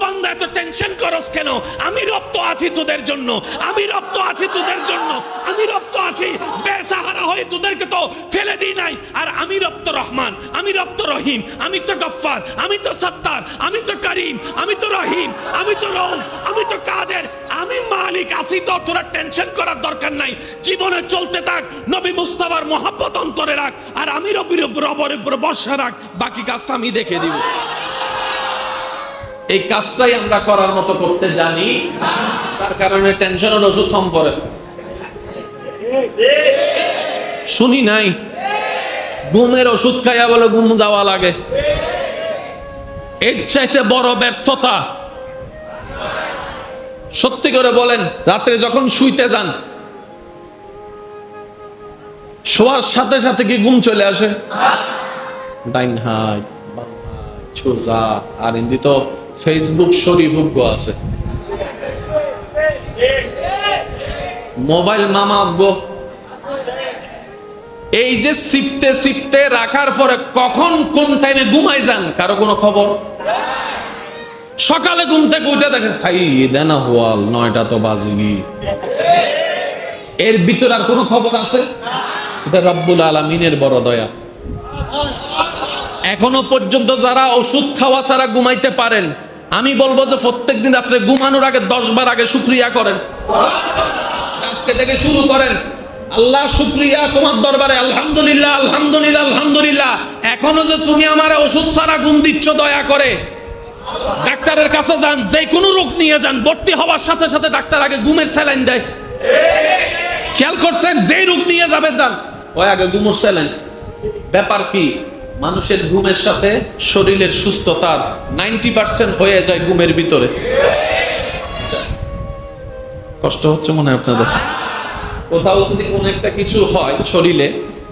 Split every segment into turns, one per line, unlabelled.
বান্দা এত টেনশন করস কেন? আমি রব তো আছি তোদের জন্য, আমি রব তো আছি তোদের জন্য, আমি রব তো আছি, বেসাহারা হয়ে তোদেরকে তো ফেলে দিই নাই। আর আমি রব তো রহমান, আমি রব তো রহিম, আমি তো গফফার, আমি তো সত্তার, আমি তো করিম, আমি তো রহিম, আমি তো রউফ, আমি তো কাদের, আমি মালিক আছি। তো তোরা টেনশন করার দরকার নাই, জীবনে চলতে থাক, নবী মুস্তাফার মহব্বত অন্তরে রাখ, আর আমি রবের উপর ভরসা রাখ, বাকি কাজটা আমি দেখে দিব। এই কাজটাই আমরা করার মতো করতে জানি, তার কারণে টেনশনের ওষুধ কম পড়ে। শুনি নাই ঘুমের ওষুধ খাইয়া বলে ঘুম যাওয়া লাগে, এর চাইতে বড় ব্যর্থতা। সত্যি করে বলেন, রাত্রে যখন শুইতে যান, শোয়ার সাথে সাথে কি ঘুম চলে আসে? ডাইন হাত বাম হাত সোজা, আর হিন্দি তো ফেসবুক শরীফ আছে, মোবাইল মামা গো। এই যে সিপতে সিপতে রাখার পরে কখন কোন টাইমে ঘুমাই যান কারো কোনো খবর? সকালে ঘুম থেকে উঠে দেখেন খাই দেনা হওয়াল 9টা তো বাজে, এর ভিতর আর কোনো খবর আছে? এটা রব্বুল আলামিনের বড় দয়া। এখনো পর্যন্ত যারা ওষুধ খাওয়া ছাড়া ঘুমাইতে পারেন, আমি বলবো যে প্রত্যেকদিন রাত্রে ঘুমানোর আগে 10 বার আগে শুকরিয়া করেন, আজকে থেকে শুরু করেন। আল্লাহ শুকরিয়া তোমার দরবারে, আলহামদুলিল্লাহ আলহামদুলিল্লাহ আলহামদুলিল্লাহ, এখনো যে তুমি আমার ওষুধ ছাড়া ঘুম দিচ্ছ, দয়া করে ডাক্তারের কাছে যান, যে কোনো রোগ নিয়ে যান, ভর্তি হওয়ার সাথে সাথে ডাক্তার আগে ঘুমের স্যালাইন দেয়। খেয়াল করছেন? যে রোগ নিয়ে যাবেন যান, ওই আগে ঘুমের স্যালাইন। ব্যাপার কি? মানুষের ঘুমের সাথে শরীরের সুস্থতার 90% হয়ে যায় ঘুমের ভিতরে। কষ্ট হচ্ছে মনে হয় আপনাদের? কোথাও যদি কোনো একটা কিছু হয় শরীরে,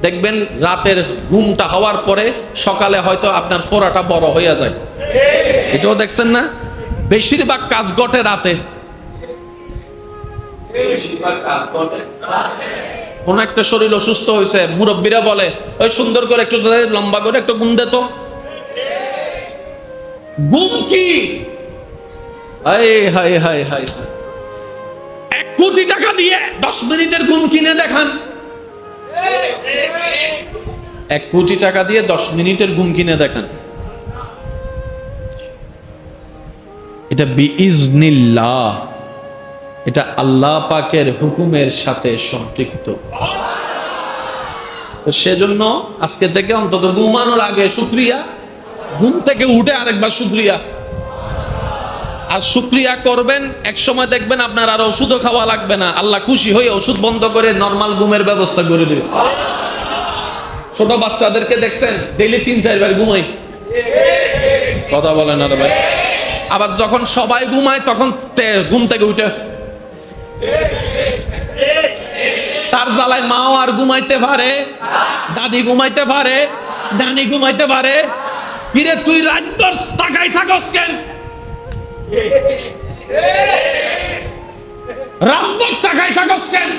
দেখবেন রাতের ঘুমটা হওয়ার পরে সকালে হয়তো আপনার ফোড়াটা বড় হয়ে যায়। এটাও দেখছেন না? বেশিরভাগ কাজ ঘটে রাতে। কোন একটা শরীর অসুস্থ হয়েছে, মুরব্বীরা বলে ওই সুন্দর করে একটু লম্বা করে একটু ঘুম দে তো। ঘুম কি? হায় হায় হায় হায়, 1 কোটি টাকা দিয়ে 10 মিনিটের ঘুম কিনে দেখান। 1 কোটি টাকা দিয়ে 10 মিনিটের ঘুম কিনে দেখান। এটা বিইজনিল্লাহ, এটা আল্লাহ পাকের হুকুমের সাথে সম্পৃক্ত। তো সেজন্য আজকে থেকে অন্তত ঘুমানোর আগে শুকরিয়া, ঘুম থেকে উঠে আরেকবার শুকরিয়া। আর শুকরিয়া করবেন, এক সময় দেখবেন আপনার আর ওষুধও খাওয়া লাগবে না। আল্লাহ খুশি হয়ে ওষুধ বন্ধ করে নরমাল ঘুমের ব্যবস্থা করে দেবে। ছোট বাচ্চাদেরকে দেখছেন ডেইলি 3-4 বার ঘুমাই, কথা বলেন না ভাই? আবার যখন সবাই ঘুমায় তখন ঘুম থেকে উঠে তার জ্বালায় মাও আর ঘুমাইতে পারে, দাদি ঘুমাইতে পারে, নানি ঘুমাইতে পারে। কিরে তুই রাতভর তাকাই থাকস কেন? রাতভর তাকাই থাকস কেন?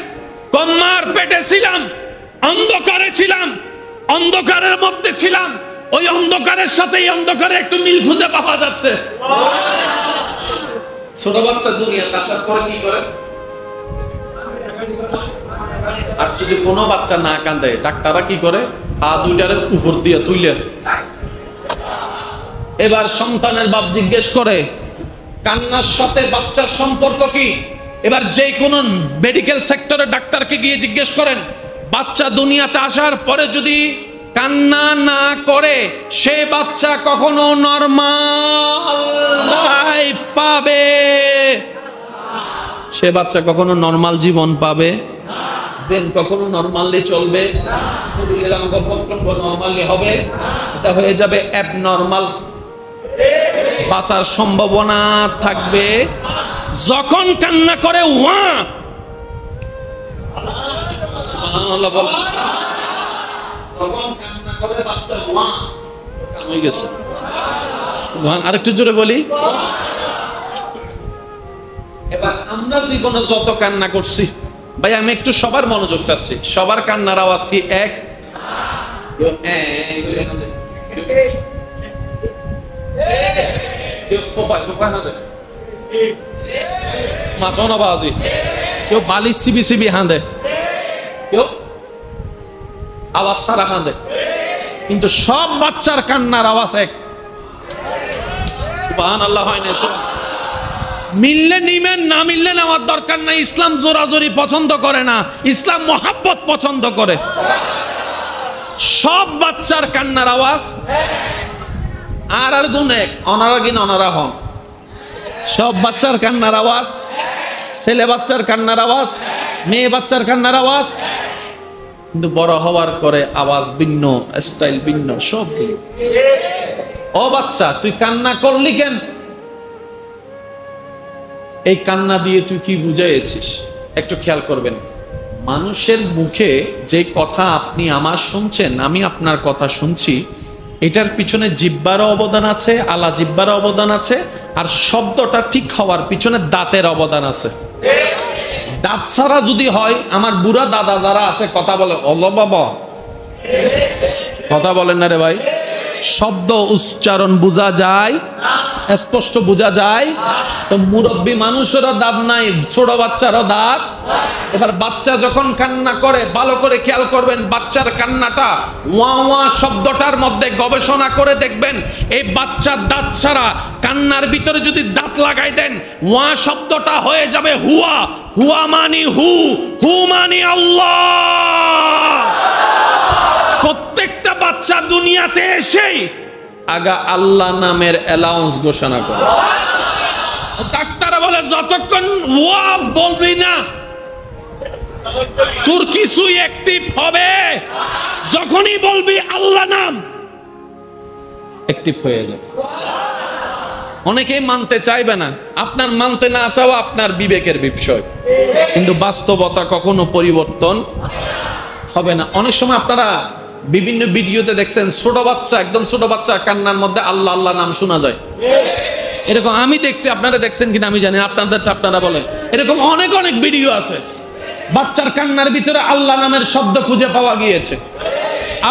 কম্মার পেটে ছিলাম, অন্ধকারে ছিলাম, অন্ধকারের মধ্যে ছিলাম, ওই অন্ধকারের সাথে এই অন্ধকারে একটু মিল খুঁজে পাওয়া যাচ্ছে। ছোট বাচ্চা দুনিয়াতে আসার পরে কি করে? আর যদি কোনো বাচ্চা না কাঁদে, ডাক্তাররা কি করে? পা দুইটার উপর দিয়ে তুইলে। এবার সন্তানের বাপ জিজ্ঞেস করে কান্নার সাথে বাচ্চার সম্পর্ক কি? এবার যে কোনো মেডিকেল সেক্টরে ডাক্তারকে গিয়ে জিজ্ঞেস করেন, বাচ্চা দুনিয়াতে আসার পরে যদি কান্না না করে, সে বাচ্চা কখনো নরমাল লাইফ পাবে? সে বাচ্চা কখনো নরমাল জীবন পাবে? ব্রেন কখনো নরমালি চলবে? শরীরের অঙ্গ প্রত্যঙ্গ নরমালি হবে? এটা হয়ে যাবে অ্যাবনরমাল। বাঁচার সম্ভাবনা থাকবে যখন কান্না করে ওয়া। সুবহানাল্লাহ বল। যখন কান্না করে বাচ্চা ওয়া হয়ে গেছে। সুবহান। আরেকটু জোরে বলি। এবার আমরা জীবনে যত কান্না করছি, ভাই আমি একটু সবার মনোযোগ চাচ্ছি। সবার কান্নার আওয়াজ কি এক? কেউ সোফায় হাঁদে, মাথনাবাজি, কেউ বালি সিবি সিবি হাঁদে, কেউ আওয়াজ ছাড়া হাঁদে, কিন্তু সব বাচ্চার কান্নার আওয়াজ এক। সুবহানাল্লাহ হয় না? মিললে নিবেন, না মিললে নেওয়ার দরকার নাই। ইসলাম জোরাজোরি পছন্দ করে না, ইসলাম মোহাব্বত পছন্দ করে। সব বাচ্চার কান্নার আওয়াজ আর গুণ এক, অনারা কিন অনারা হন। সব বাচ্চার কান্নার আওয়াজ, ছেলে বাচ্চার কান্নার আওয়াজ, মেয়ে বাচ্চার কান্নার আওয়াজ, কিন্তু বড় হওয়ার পরে আওয়াজ ভিন্ন, স্টাইল ভিন্ন, সব ভিন্ন। ও বাচ্চা, তুই কান্না করলি কেন? এই কান্না দিয়ে তুই কি বুঝাইছিস? একটু খেয়াল করবেন, মানুষের মুখে যে কথা আপনি আমার শুনছেন, আমি আপনার কথা শুনছি, এটার পিছনে জিহ্বারও অবদান আছে, আলা জিহ্বারও অবদান আছে, আর শব্দটা ঠিক হওয়ার পিছনে দাঁতের অবদান আছে। দাঁত ছাড়া যদি হয়, আমার বুড়া দাদা যারা আছে কথা বলে, অলো বাবা, কথা বলেন না রে ভাই। শব্দ উচ্চারণ বোঝা যায়, স্পষ্ট বোঝা যায়। তো মুরব্বী মানুষেরও দাঁত নাই, ছোট বাচ্চারও দাঁত। এবার বাচ্চা যখন কান্না করে, ভালো করে খেয়াল করবেন, বাচ্চার কান্নাটা ওয়া ওয়া শব্দটার মধ্যে গবেষণা করে দেখবেন, এই বাচ্চার দাঁত ছাড়া কান্নার ভিতরে যদি দাঁত লাগাই দেন, ওয়া শব্দটা হয়ে যাবে হুয়া। হুয়া মানি হু, হু মানি আল্লাহ। প্রত্যেকটা বাচ্চা দুনিয়াতে এসেই আগা আল্লাহ নামের অ্যালাউন্স ঘোষণা করে। ডাক্তার বলে যতক্ষণ ওয়া বলবি না, তোর কিছুই অ্যাক্টিভ হবে। যখনই বলবি আল্লাহ নাম, অ্যাক্টিভ হয়ে যাবে। অনেকেই মানতে চাইবে না, আপনার মানতে না চাওয়া আপনার বিবেকের বিষয়, কিন্তু বাস্তবতা কখনো পরিবর্তন হবে না। অনেক সময় আপনারা বিভিন্ন ভিডিওতে দেখছেন, ছোট বাচ্চা, একদম ছোট বাচ্চা কান্নার মধ্যে আল্লাহ আল্লাহ নাম শোনা যায়। এরকম আমি দেখছি, আপনারা দেখছেন কিনা আমি জানি, আপনাদেরটা আপনারা বলেন। এরকম অনেক অনেক ভিডিও আছে, বাচ্চার কান্নার ভিতরে আল্লাহ নামের শব্দ খুঁজে পাওয়া গিয়েছে।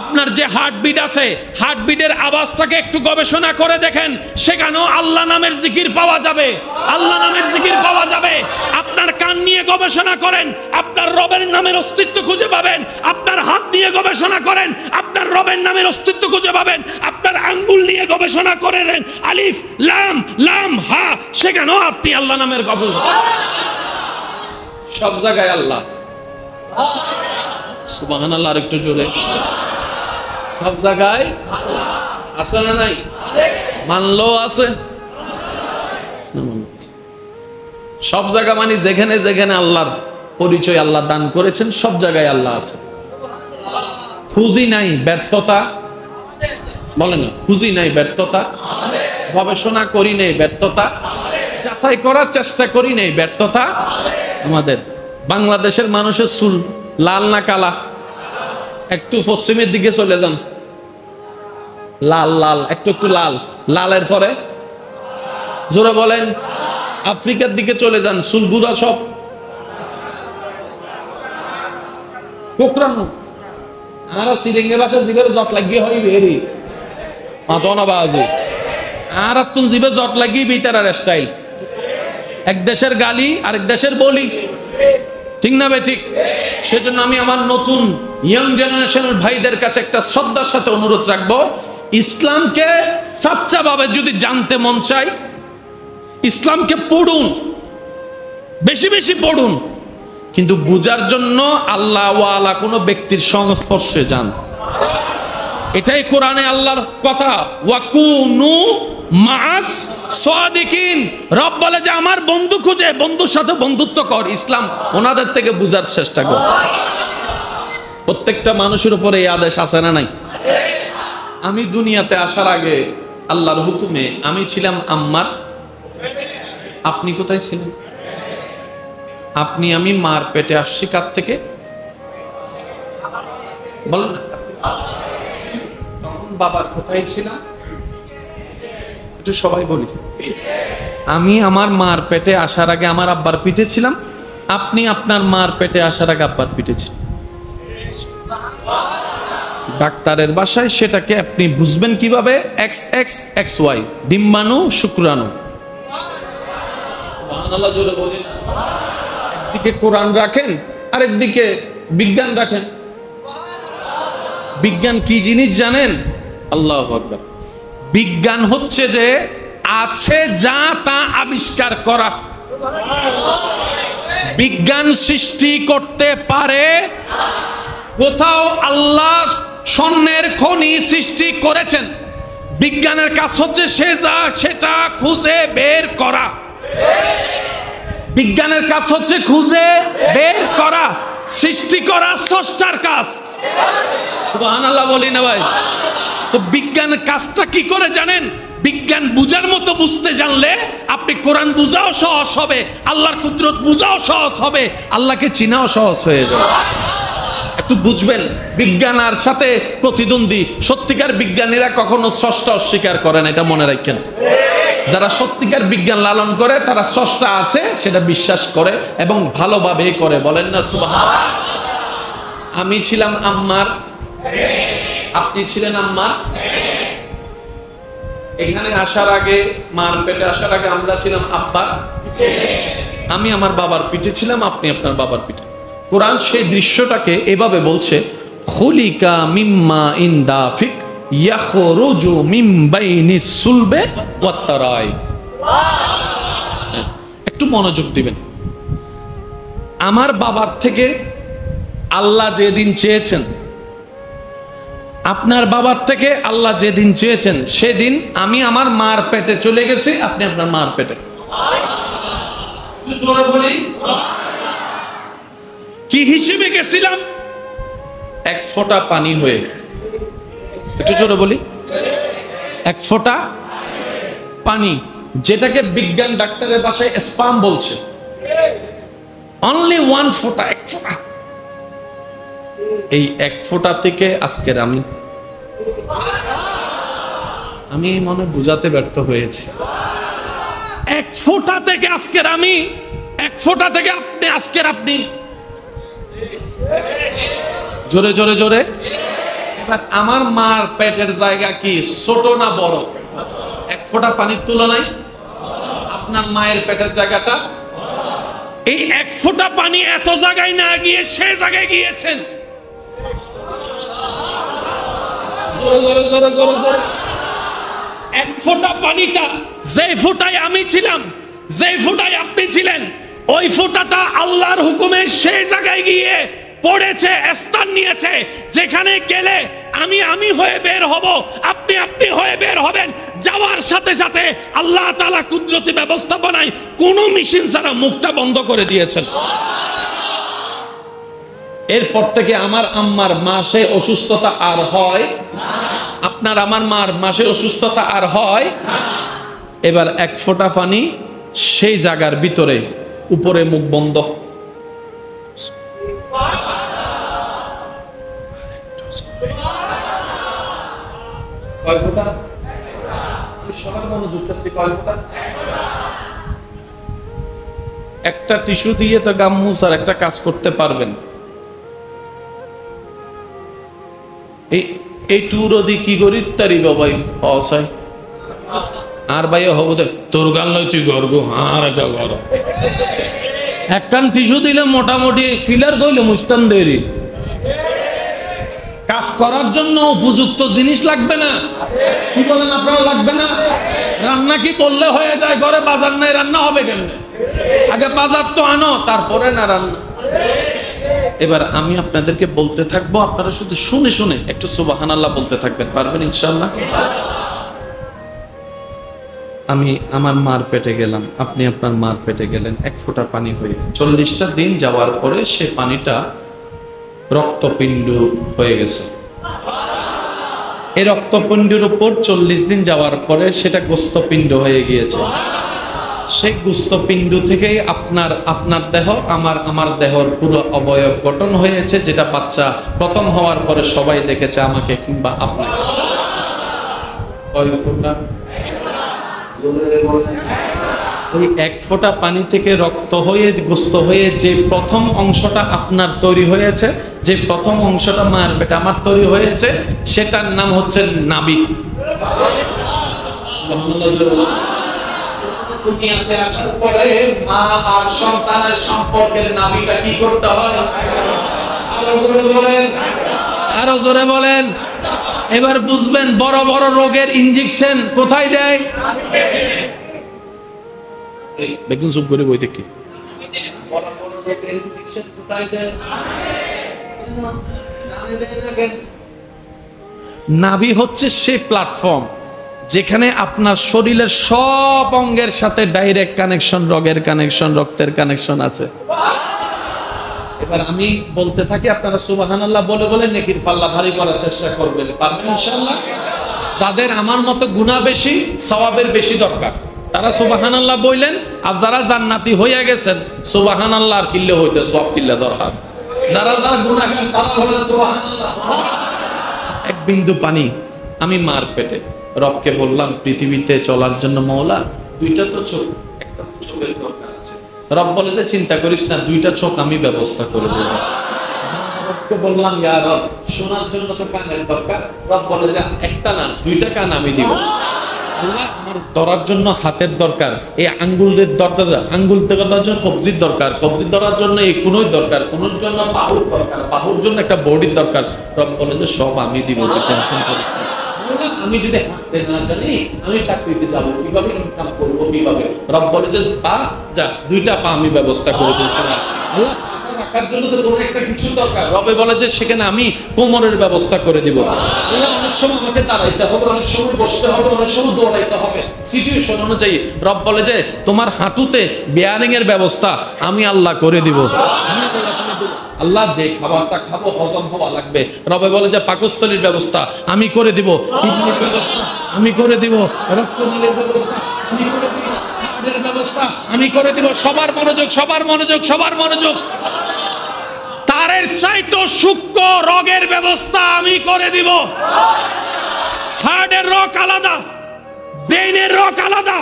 আপনার যে হার্টবিট আছে, হার্টবিটের আওয়াজটাকে একটু গবেষণা করে দেখেন, সেখানেও আল্লাহ নামের জিকির পাওয়া যাবে, আল্লাহ নামের জিকির পাওয়া যাবে। আপনার কান নিয়ে গবেষণা করেন, আপনার রবের নামের অস্তিত্ব খুঁজে পাবেন। আপনার হাত নিয়ে গবেষণা করেন, আপনার রবের নামের অস্তিত্ব খুঁজে পাবেন। আপনার আঙ্গুল নিয়ে গবেষণা করেন, আলিফ লাম লাম হা, সেখানেও আপনি আল্লাহ নামের গবেষণা। সব জায়গায় আল্লাহ। সুবহানাল্লাহ, আর একটু জোরে। সব জায়গায় আছে না নাই? মানলো আছে, সব জায়গা মানে যেখানে যেখানে আল্লাহর পরিচয় আল্লাহ দান করেছেন, সব জায়গায় আল্লাহ আছে। খুঁজি নাই ব্যর্থতা, বলে না, খুঁজি নাই ব্যর্থতা, গবেষণা করি নাই ব্যর্থতা, যাচাই করার চেষ্টা করি নাই ব্যর্থতা। আমাদের বাংলাদেশের মানুষের চুল লাল না কালা? একটু পশ্চিমের দিকে চলে যান, লাল লাল, একটু একটু লাল, লালের পরে জোরে বলেন। আফ্রিকার দিকে চলে যান, চুলগুলা সব কোকড়ানো। আর সিরিঙ্গে বাসা জিভের জট লাগিয়ে হয় বেরি মাতনা বাজু, আর তুন জিভে জট লাগিয়ে বিতারার স্টাইল। এক দেশের গালি আরেক দেশের বলি, ঠিক না বে ঠিক? সেজন্য আমি আমার নতুন ইয়াং জেনারেশনের ভাইদের কাছে একটা শ্রদ্ধার সাথে অনুরোধ রাখবো, ইসলামকে সাচ্চা ভাবে যদি জানতে মন চাই, ইসলামকে পড়ুন, বেশি বেশি পড়ুন, কিন্তু বুঝার জন্য আল্লাহ ওয়ালা কোনো ব্যক্তির সংস্পর্শে যান। এটাই কোরআনে আল্লাহর কথা, ওয়াকুনু মাআস সাদিকিন। রব বলে যে আমার বন্ধু খুঁজে, বন্ধুর সাথে বন্ধুত্ব কর, ইসলাম ওনাদের থেকে বুঝার চেষ্টা কর। প্রত্যেকটা মানুষের উপরে এই আদেশ আছে না নাই? আমি দুনিয়াতে আসার আগে আল্লাহর হুকুমে আমি ছিলাম আম্মার। আপনি কোথায় ছিলেন? আপনি আমি মার পেটে আসছি কার থেকে বলেন না? তখন বাবার কোথায় ছিলাম? একটু সবাই বলি। আমি আমার মার পেটে আসার আগে আমার আব্বার পিঠে ছিলাম, আপনি আপনার মার পেটে আসার আগে আব্বার পিঠে ছিলেন। ডাক্তারের ভাষায় সেটাকে আপনি বুঝবেন কিভাবে? এক্স এক্স এক্স ওয়াই, ডিম্বাণু শুক্রাণু। সুবহানাল্লাহ জোরে বলি না। একদিকে কোরআন রাখেন, আরেকদিকে বিজ্ঞান রাখেন। বিজ্ঞান কি জিনিস জানেন? আল্লাহু আকবার। বিজ্ঞান হচ্ছে যে আছে যা তা আবিষ্কার করা। বিজ্ঞান সৃষ্টি করতে পারে। কোথাও আল্লাহ স্বর্ণের খনি সৃষ্টি করেছেন, বিজ্ঞানের কাজ হচ্ছে সে যা সেটা খুঁজে বের করা। বিজ্ঞানের কাজ হচ্ছে খুঁজে বের করা, সৃষ্টি করা স্রষ্টার কাজ। সুবহানাল্লাহ বলি না ভাই? তো বিজ্ঞানের কাজটা কি করে জানেন? বিজ্ঞান বুঝার মতো বুঝতে জানলে আপনি কোরআন বুঝাও সহজ হবে, আল্লাহর কুদরত বুঝাও সহজ হবে, আল্লাহকে চিনাও সহজ হয়ে যাবে। একটু বুঝবেন, বিজ্ঞান আর সাথে প্রতিদ্বন্দ্বী। সত্যিকার বিজ্ঞানীরা কখনো স্রষ্টা অস্বীকার করে না, এটা মনে রাখেন। যারা সত্যিকার বিজ্ঞান লালন করে তারা স্রষ্টা আছে সেটা বিশ্বাস করে এবং ভালোভাবে করে। বলেন না সুবহানাল্লাহ। আমি ছিলাম আম্মার, আপনি ছিলেন আম্মার। এখানে আসার আগে, মার পেটে আসার আগে আমরা ছিলাম আব্বার। আমি আমার বাবার পিঠে ছিলাম, আপনি আপনার বাবার পিঠে। কোরআন সেই দৃশ্যটাকে এভাবে বলছে, খুলিকা মিম্মা ইন দাফিক ইয়াখরুজু মিন বাইনিস সুলবে ওয়াত তারাই। একটু মনোযোগ দিবেন। আমার বাবার থেকে আল্লাহ যেদিন চেয়েছেন, আপনার বাবার থেকে আল্লাহ যেদিন চেয়েছেন, সেদিন আমি আমার মার পেটে চলে গেছি, আপনি আপনার মার পেটে। কি হিসেবে গেছিলাম? এক ফোঁটা পানি হয়ে। একটু জোরে বলি, এক ফোঁটা পানি, যেটাকে বিজ্ঞান ডাক্তারের ভাষায় স্পাম বলছে। অনলি ওয়ান ফোঁটা, এক ফোঁটা। এই এক ফোঁটা থেকে আজকের আমি মনে বুঝাতে ব্যর্থ হয়েছি। এক ফোঁটা থেকে আজকের আমি, এক ফোঁটা থেকে আপনি, আজকের আপনি। জোরে জোরে জোরে। এবার আমার মার পেটের জায়গা কি ছোট না বড়? এক ফোঁটা পানির তুলনায় আপনার মায়ের পেটের জায়গাটা। এই এক ফোঁটা পানি এত জায়গায় না গিয়ে সে জায়গায় গিয়েছেন। এক ফোঁটা পানিটা, যে ফোঁটায় আমি ছিলাম, যে ফোঁটায় আপনি ছিলেন, ওই ফোঁটাটা আল্লাহর হুকুমে সেই জায়গায় গিয়ে পড়েছে, স্থান নিয়েছে, যেখানে গেলে আমি হয়ে বের হব, আপনি হয়ে বের হবেন। যাওয়ার সাথে সাথে আল্লাহ তাআলা কুদরতি ব্যবস্থাপনায় কোন মেশিন ছাড়া মুখটা বন্ধ করে দিয়েছেন। এরপর থেকে আমার আম্মার মাসে অসুস্থতা আর হয় না, আপনার আমার মার মাসে অসুস্থতা আর হয় না। এবার এক ফোঁটা পানি সেই জায়গার ভিতরে, উপরে মুখ বন্ধ। কয় ফোঁটা? সবার মনোযোগ চাচ্ছি, কয় ফোঁটা? একটা টিস্যু দিয়ে তো গাম মুছার একটা কাজ করতে পারবেন। এই টুরো দি কি করি তারি বাবাই অসাই আর ভাই হব তোর গান লয় তুই গর্ব আর একটা গর একখান টিস্যু দিলে মোটামুটি ফিলার কইলে মুস্তান দেরি। কাজ করার জন্য উপযুক্ত জিনিস লাগবে না? কি বলেন আপনারা, লাগবে না? রান্না কি করলে হয়ে যায়? ঘরে বাজার নাই, রান্না হবে কেমনে? আগে বাজার তো আনো, তারপরে না রান্না। এবার আমি আপনাদেরকে বলতে থাকবো, আপনারা শুধু শুনে শুনে একটু সুবহানাল্লাহ বলতে থাকবেন, পারবেন ইনশাআল্লাহ? আমি আমার মার পেটে গেলাম, আপনি আপনার মার পেটে গেলেন, এক ফোঁটা পানি হয়ে 40টা দিন যাওয়ার পরে সে পানিটা রক্তপিণ্ড হয়ে গেছে। এই রক্তপিণ্ডের উপর 40 দিন যাওয়ার পরে সেটা গোস্তপিণ্ড হয়ে গিয়েছে। সেই গোস্তপিণ্ড থেকেই আপনার দেহ, আমার দেহর পুরো অবয়ব গঠন হয়েছে, যেটা বাচ্চা প্রথম হওয়ার পরে সবাই দেখেছে আমাকে কিংবা আপনাকে। কয় ফোঁটা? ওই এক ফোঁটা পানি থেকে রক্ত হয়ে গোস্ত হয়ে যে প্রথম অংশটা আপনার তৈরি হয়েছে, যে প্রথম অংশটা মায়ের পেটে আমার তৈরি হয়েছে, সেটার নাম হচ্ছে নাভি। দুনিয়াতে আসার পরে মা আর সন্তানের সম্পর্কের নাভিটা কি করতে হয়? আরো জোরে বলেন। এবার বুঝবেন বড় বড় রোগের ইনজেকশন কোথায় দেয়? বেগুন চুপ করে বই থেকে নাভি হচ্ছে সেই প্ল্যাটফর্ম যেখানে আপনার শরীরের সব অঙ্গের সাথে ডাইরেক্ট কানেকশন, রগের কানেকশন, রক্তের কানেকশন আছে। এবার আমি বলতে থাকি, আপনারা সুবহানাল্লাহ বলে বলে নেকির পাল্লা ভারী করার চেষ্টা করবেন, পারবেন ইনশাআল্লাহ। যাদের আমার মতো গুনাহ বেশি, সওয়াবের বেশি দরকার, তারা সুবহানাল্লাহ বললেন। আর যারা জান্নাতি হইয়া গেছেন, সুবহানাল্লাহ আর কিল্লে হইতে সওয়াব কিল্লে দরকার। যারা যারা গুনাহগার তারা বলেন সুবহানাল্লাহ। এক বিন্দু পানি আমি মার পেটে, রবকে বললাম পৃথিবীতে চলার জন্য মওলা দুইটা তো চোখ, একটা তো চোখের দরকার আছে। রব বলে যে চিন্তা করিস না, দুইটা চোখ আমি ব্যবস্থা করে দেব। রবকে বললাম ইয়া রব শোনার জন্য তো কানের দরকার। রব বলে যে একটা না, দুইটা কান আমি দিব। আল্লাহ আমার ধরার জন্য হাতের দরকার, এই আঙ্গুলের দরকার, আঙ্গুল ধরার জন্য কবজির দরকার, কবজি ধরার জন্য এই কোনোই দরকার, কোনোর জন্য বাহুর দরকার, বাহুর জন্য একটা বডির দরকার। রব বলে যে সব আমি দিব, তুই টেনশন করিস না। আমি যদি হাঁটতে না জানি, আমি চাকরিতে যাবো কিভাবে, ইনকাম করবো কিভাবে? রব বলে যে পা যা, দুইটা পা আমি ব্যবস্থা করে দিয়েছি। রাখার জন্য তো কোনো একটা কিছু দরকার, রবে বলে যে সেখানে আমি কোমরের ব্যবস্থা করে দিব। অনেক সময় আমাকে দাঁড়াইতে হবে, অনেক সময় বসতে হবে, অনেক সময় দৌড়াইতে হবে, সিচুয়েশন অনুযায়ী। রব বলে যে তোমার হাঁটুতে বেয়ারিং এর ব্যবস্থা আমি আল্লাহ করে দিব। আল্লাহ যে খাবারটা খাবো হজম হওয়া লাগবে, রবে বলে যে পাকস্থলীর ব্যবস্থা আমি করে দিব, কিডনির ব্যবস্থা আমি করে দিব, রক্তনালীর ব্যবস্থা আমি করে দিব, হার্টের ব্যবস্থা আমি করে দিব। সবার মনোযোগ, সবার মনোযোগ, সবার মনোযোগ। তারের চাইতো সূক্ষ্ম রগের ব্যবস্থা আমি করে দিব। হার্টের রগ আলাদা, ব্রেইনের রগ আলাদা,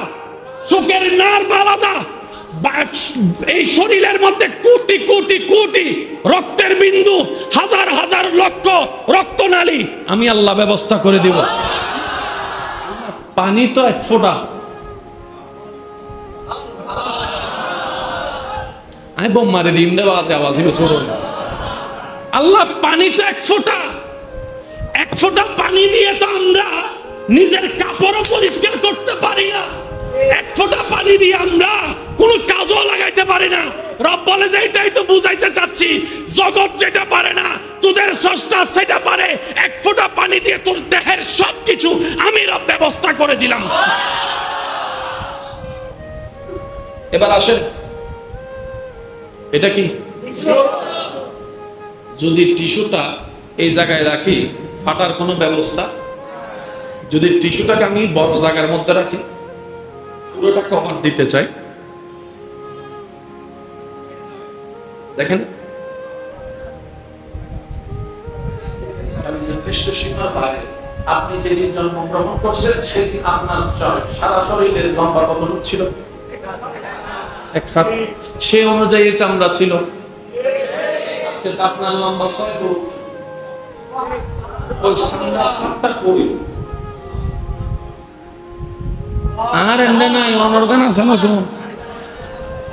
চোখের নার্ভ আলাদা। এই শরীরের মধ্যে কোটি কোটি কোটি রক্তের বিন্দু, হাজার হাজার লক্ষ রক্তনালী আমি আল্লাহ ব্যবস্থা করে দিব। পানি তো এক ফোঁটা, আমি বোম মারে দিম দেওয়া আওয়াজই বেশি। আল্লাহ পানি তো এক ফোঁটা, এক ফোঁটা পানি দিয়ে তো আমরা নিজের কাপড়ও পরিষ্কার করতে পারি না। এক ফোঁটা পানি দিয়ে আমরা কোনো কাজও লাগাইতে পারি না। রব বলে যে এটাই তো বুঝাইতে চাচ্ছি, জগৎ যেটা পারে না তোদের স্রষ্টা সেটা পারে। এক ফোঁটা পানি দিয়ে তোর দেহের সবকিছু আমি রব ব্যবস্থা করে দিলাম। এবার আসেন, এটা কি? যদি টিস্যুটা এই জায়গায় রাখি, ফাটার কোনো ব্যবস্থা? যদি টিস্যুটাকে আমি বড় জায়গার মধ্যে রাখি, পুরোটা কভার দিতে চাই, দেখেন নির্দিষ্ট সীমার বাইরে আপনি যেদিন জন্মগ্রহণ করছেন সেদিন আপনার সারা শরীরের লম্বা কত ছিল? এক হাত। সে অনুযায়ী চামড়া ছিল। আজকে আপনার লম্বা 6 ফুট। ওই চামড়াটা কই? আর এন্ডে নাই, অনর্গান আছে না? শুনুন,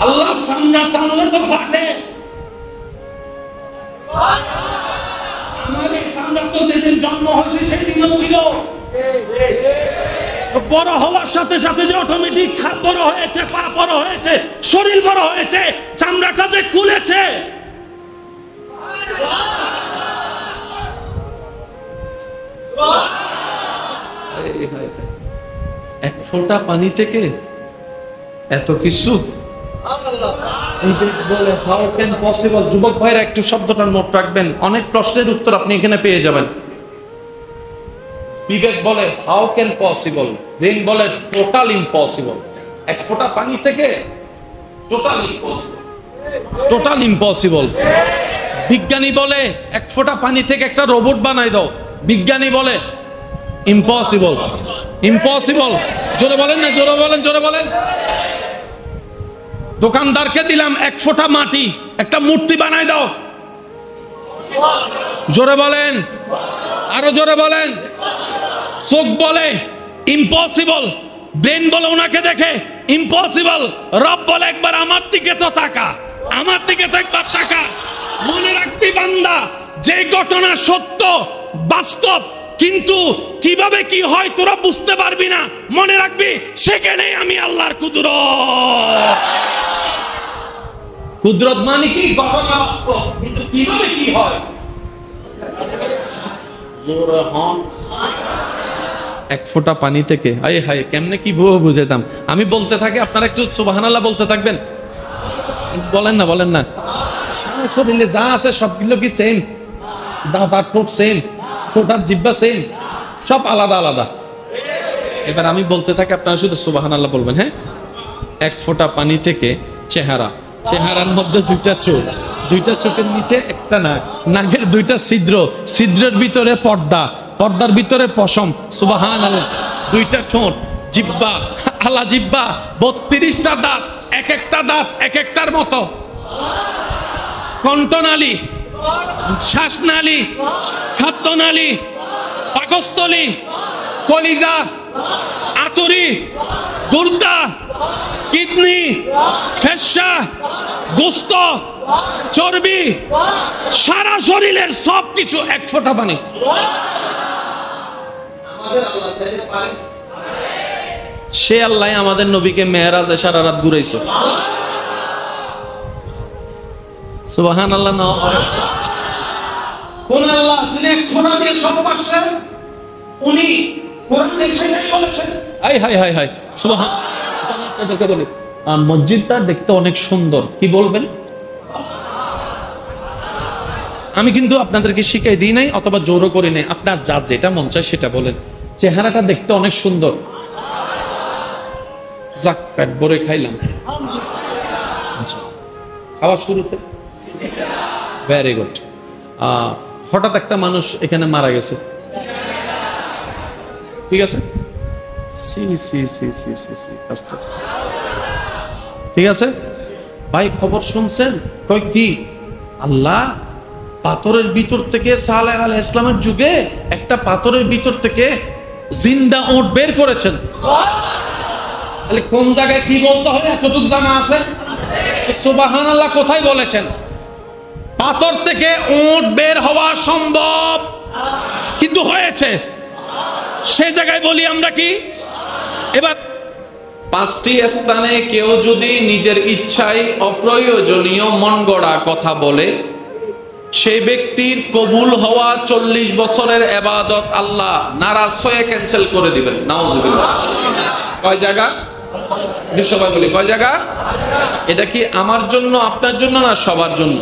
আল্লাহ চামড়া টানলে তো ফাটে। আমাদের চামড়া তো যেদিন জন্ম হয়েছে সেদিনও ছিল। বড় হওয়ার সাথে সাথে যে অটোমেটিক ছাপ বড় হয়েছে, পা বড় হয়েছে, শরীর বড় হয়েছে, চামড়াটা যে খুলেছে। এক ফোঁটা পানি থেকে এত কিছু বলে হাউ ক্যান পসিবল। যুবক ভাইরা একটু শব্দটা নোট রাখবেন, অনেক প্রশ্নের উত্তর আপনি এখানে পেয়ে যাবেন। বিবেক বলে হাউ ক্যান পসিবল, রিং বলে টোটাল ইম্পসিবল। এক ফোঁটা পানি থেকে টোটাল ইম্পসিবল, টোটাল ইম্পসিবল। বিজ্ঞানী বলে এক ফোঁটা পানি থেকে একটা রোবট বানাই দাও, বিজ্ঞানী বলে ইম্পসিবল, ইম্পসিবল। জোরে বলেন না, জোরে বলেন, জোরে বলেন। দোকানদারকে দিলাম 1 ফোঁটা মাটি, একটা মূর্তি বানাই দাও। জোরে বলেন, আরো জোরে বলেন। চোখ বলে ইম্পসিবল, ব্রেন বলে ওনাকে দেখে ইম্পসিবল, রব বলে একবার আমার দিকে তো তাকা, আমার দিকে তো একবার তাকা। মনে রাখবি বান্দা, যে ঘটনা সত্য বাস্তব, কিন্তু কিভাবে কি হয় তোরা বুঝতে পারবি না। মনে রাখবি সেখানে আমি আল্লাহর কুদরত। কুদরত মানে কি? ঘটনা বাস্তব, কিন্তু কিভাবে কি হয় জোরে হন। 1 ফোঁটা পানি থেকে আয় হায় কেমনে কি বুঝাইতাম। আমি বলতে থাকি, আপনারা একটু সুবহানাল্লাহ বলতে থাকবেন। বলেন না, বলেন না। সারা শরীরে যা আছে সবগুলো কি সেম? দাঁত আর ঠোঁট সেম, ঠোঁট আর জিহ্বা সেম, সব আলাদা আলাদা। এবার আমি বলতে থাকি, আপনারা শুধু সুবহানাল্লাহ বলবেন। হ্যাঁ, 1 ফোঁটা পানি থেকে চেহারা, চেহারার মধ্যে 2টা চোখ, 2টা চোখের নিচে একটা নাক, নাকের 2টা ছিদ্র, ছিদ্রের ভিতরে পর্দা, পর্দার ভিতরে পশম, সুবহানাল্লাহ। 2টা ঠোঁট, জিহ্বা, আলা জিহ্বা, 32টা দাঁত, এক একটা দাঁত এক একটার মতো, কণ্ঠনালী, শ্বাসনালী, খাদ্যনালী, পাকস্থলী, কলিজা, আতরি, গুর্দা, কিডনি, ফেশা, গোস্ত, চর্বি, সারা শরীরের সবকিছু 1 ফোঁটা পানি। সে আল্লাহ আমাদের নবীকে মেরাজে সারা রাত ঘুরাইছে। সুবহানাল্লাহ। না কোন আল্লাহ যিনি 1 ফোঁটা দিয়ে সব পারছেন, উনি কোরআনে সেটাই বলেছেন। হাই হাই হাই হাই, সুবহানাল্লাহ। মসজিদটা দেখতে অনেক সুন্দর, কি বলবেন? আমি কিন্তু আপনাদেরকে শিখাই দিই নাই অথবা জোরও করি নাই, আপনার যা যেটা মন চায় সেটা বলেন। চেহারাটা দেখতে অনেক সুন্দর, যাক পেট ভরে খাইলাম খাওয়ার শুরুতে, ভেরি গুড। হঠাৎ একটা মানুষ এখানে মারা গেছে, ঠিক আছে, সি সি সি সি সি সি, ঠিক আছে ভাই, খবর শুনছেন? কই কি? আল্লাহ পাথরের ভিতর থেকে সালেহ আলাইহিস সালামের যুগে একটা পাথরের ভিতর থেকে জিন্দা উট বের করেছেন। তাহলে কোন জায়গায় কি বলতে হবে এতটুকু জানা আছে? সুবহানাল্লাহ কোথায় বলেছেন? পাথর থেকে উট বের হওয়া সম্ভব, কিন্তু হয়েছে। সে জায়গায় বলি আমরা কি? এবার 5টি স্থানে কেউ যদি নিজের ইচ্ছায় অপ্রয়োজনীয় মন গড়া কথা বলে, সেই ব্যক্তির কবুল হওয়া 40 বছরের ইবাদত আল্লাহ নারাজ হয়ে ক্যান্সেল করে দিবেন। নাউজুবিল্লাহ। কয় জায়গা? সবাই বলি কয় জায়গা? এটা কি আমার জন্য, আপনার জন্য, না সবার জন্য?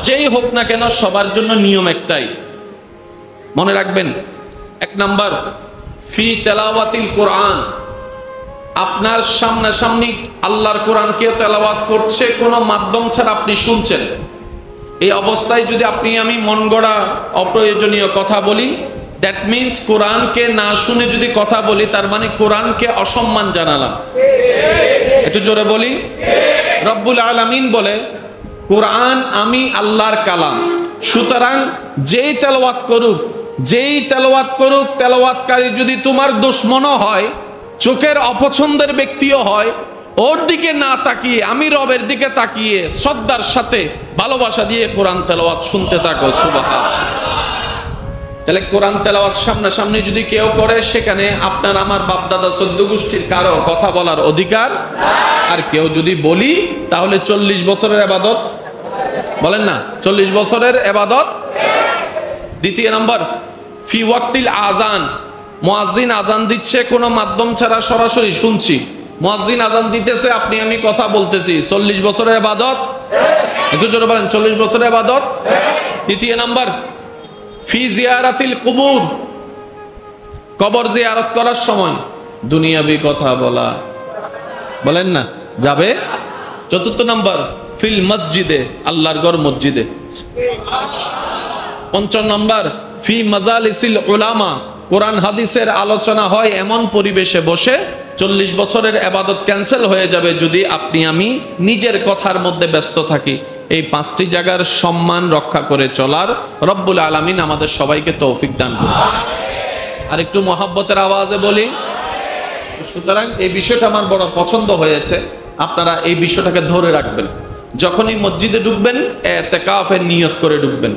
যেই হোক না কেন সবার জন্য নিয়ম একটাই, মনে রাখবেন। 1 নাম্বার, ফি তেলাওয়াতিল কোরআন। আপনার সামনাসামনি আল্লাহর কোরআনকে তেলাওয়াত করছে, কোনো মাধ্যম ছাড়া আপনি শুনছেন। এই অবস্থায় যদি আপনি আমি মন গড়া অপ্রয়োজনীয় কথা বলি, দ্যাট মিন্স কোরআনকে না শুনে যদি কথা বলি, তার মানে কোরআনকে অসম্মান জানালাম। একটু জোরে বলি। রব্বুল আলামিন বলে, কোরআন আমি আল্লাহর কালাম, সুতরাং যেই তেলাওয়াত করুক, তেলাওয়াতকারী যদি তোমার দুশমনও হয়, চোখের অপছন্দের ব্যক্তিও হয়, ওর দিকে না তাকিয়ে আমি রবের দিকে তাকিয়ে শ্রদ্ধার সাথে ভালোবাসা দিয়ে কোরআন তেলাওয়াত শুনতে থাকো। সুবহানাল্লাহ। তাহলে কোরআন তেলাওয়াত সামনাসামনি যদি কেউ করে, সেখানে আপনার আমার বাপ দাদা 14 গোষ্ঠীর কারো কথা বলার অধিকার। আর কেউ যদি বলি, তাহলে 40 বছরের ইবাদত, বলেন না 40 বছরের ইবাদত। দ্বিতীয় নাম্বার, ফি ওয়াক্তিল আজান। মুয়াজ্জিন আজান দিচ্ছে, কোনো মাধ্যম ছাড়া সরাসরি শুনছি। মুয়াজ্জিন আজান দিতেছে, আপনি আমি কথা বলতেছি, 40 বছরের ইবাদত। একটু জোরে বলেন, 40 বছরের ইবাদত। তৃতীয় নাম্বার, ফি জিয়ারাতিল কুবুর। কবর জিয়ারত করার সময় দুনিয়াবি কথা বলা, বলেন না যাবে। চতুর্থ নাম্বার, ফিল মসজিদে, আল্লাহর ঘর মসজিদে। পঞ্চম নাম্বার, ফি মাজালিসিল উলামা। কোরআন হাদিসের আলোচনা হয় এমন পরিবেশে বসে 40 বছরের ইবাদত ক্যান্সেল হয়ে যাবে যদি আপনি আমি নিজের কথার মধ্যে ব্যস্ত থাকি। এই 5টি জায়গার সম্মান রক্ষা করে চলার রব্বুল আলামিন আমাদের সবাইকে তৌফিক দান করুন। আর একটু মহাব্বতের আওয়াজে বলি। সুতরাং এই বিষয়টা আমার বড় পছন্দ হয়েছে, আপনারা এই বিষয়টাকে ধরে রাখবেন। যখনই মসজিদে ঢুকবেন ইতিকাফের নিয়ত করে ঢুকবেন।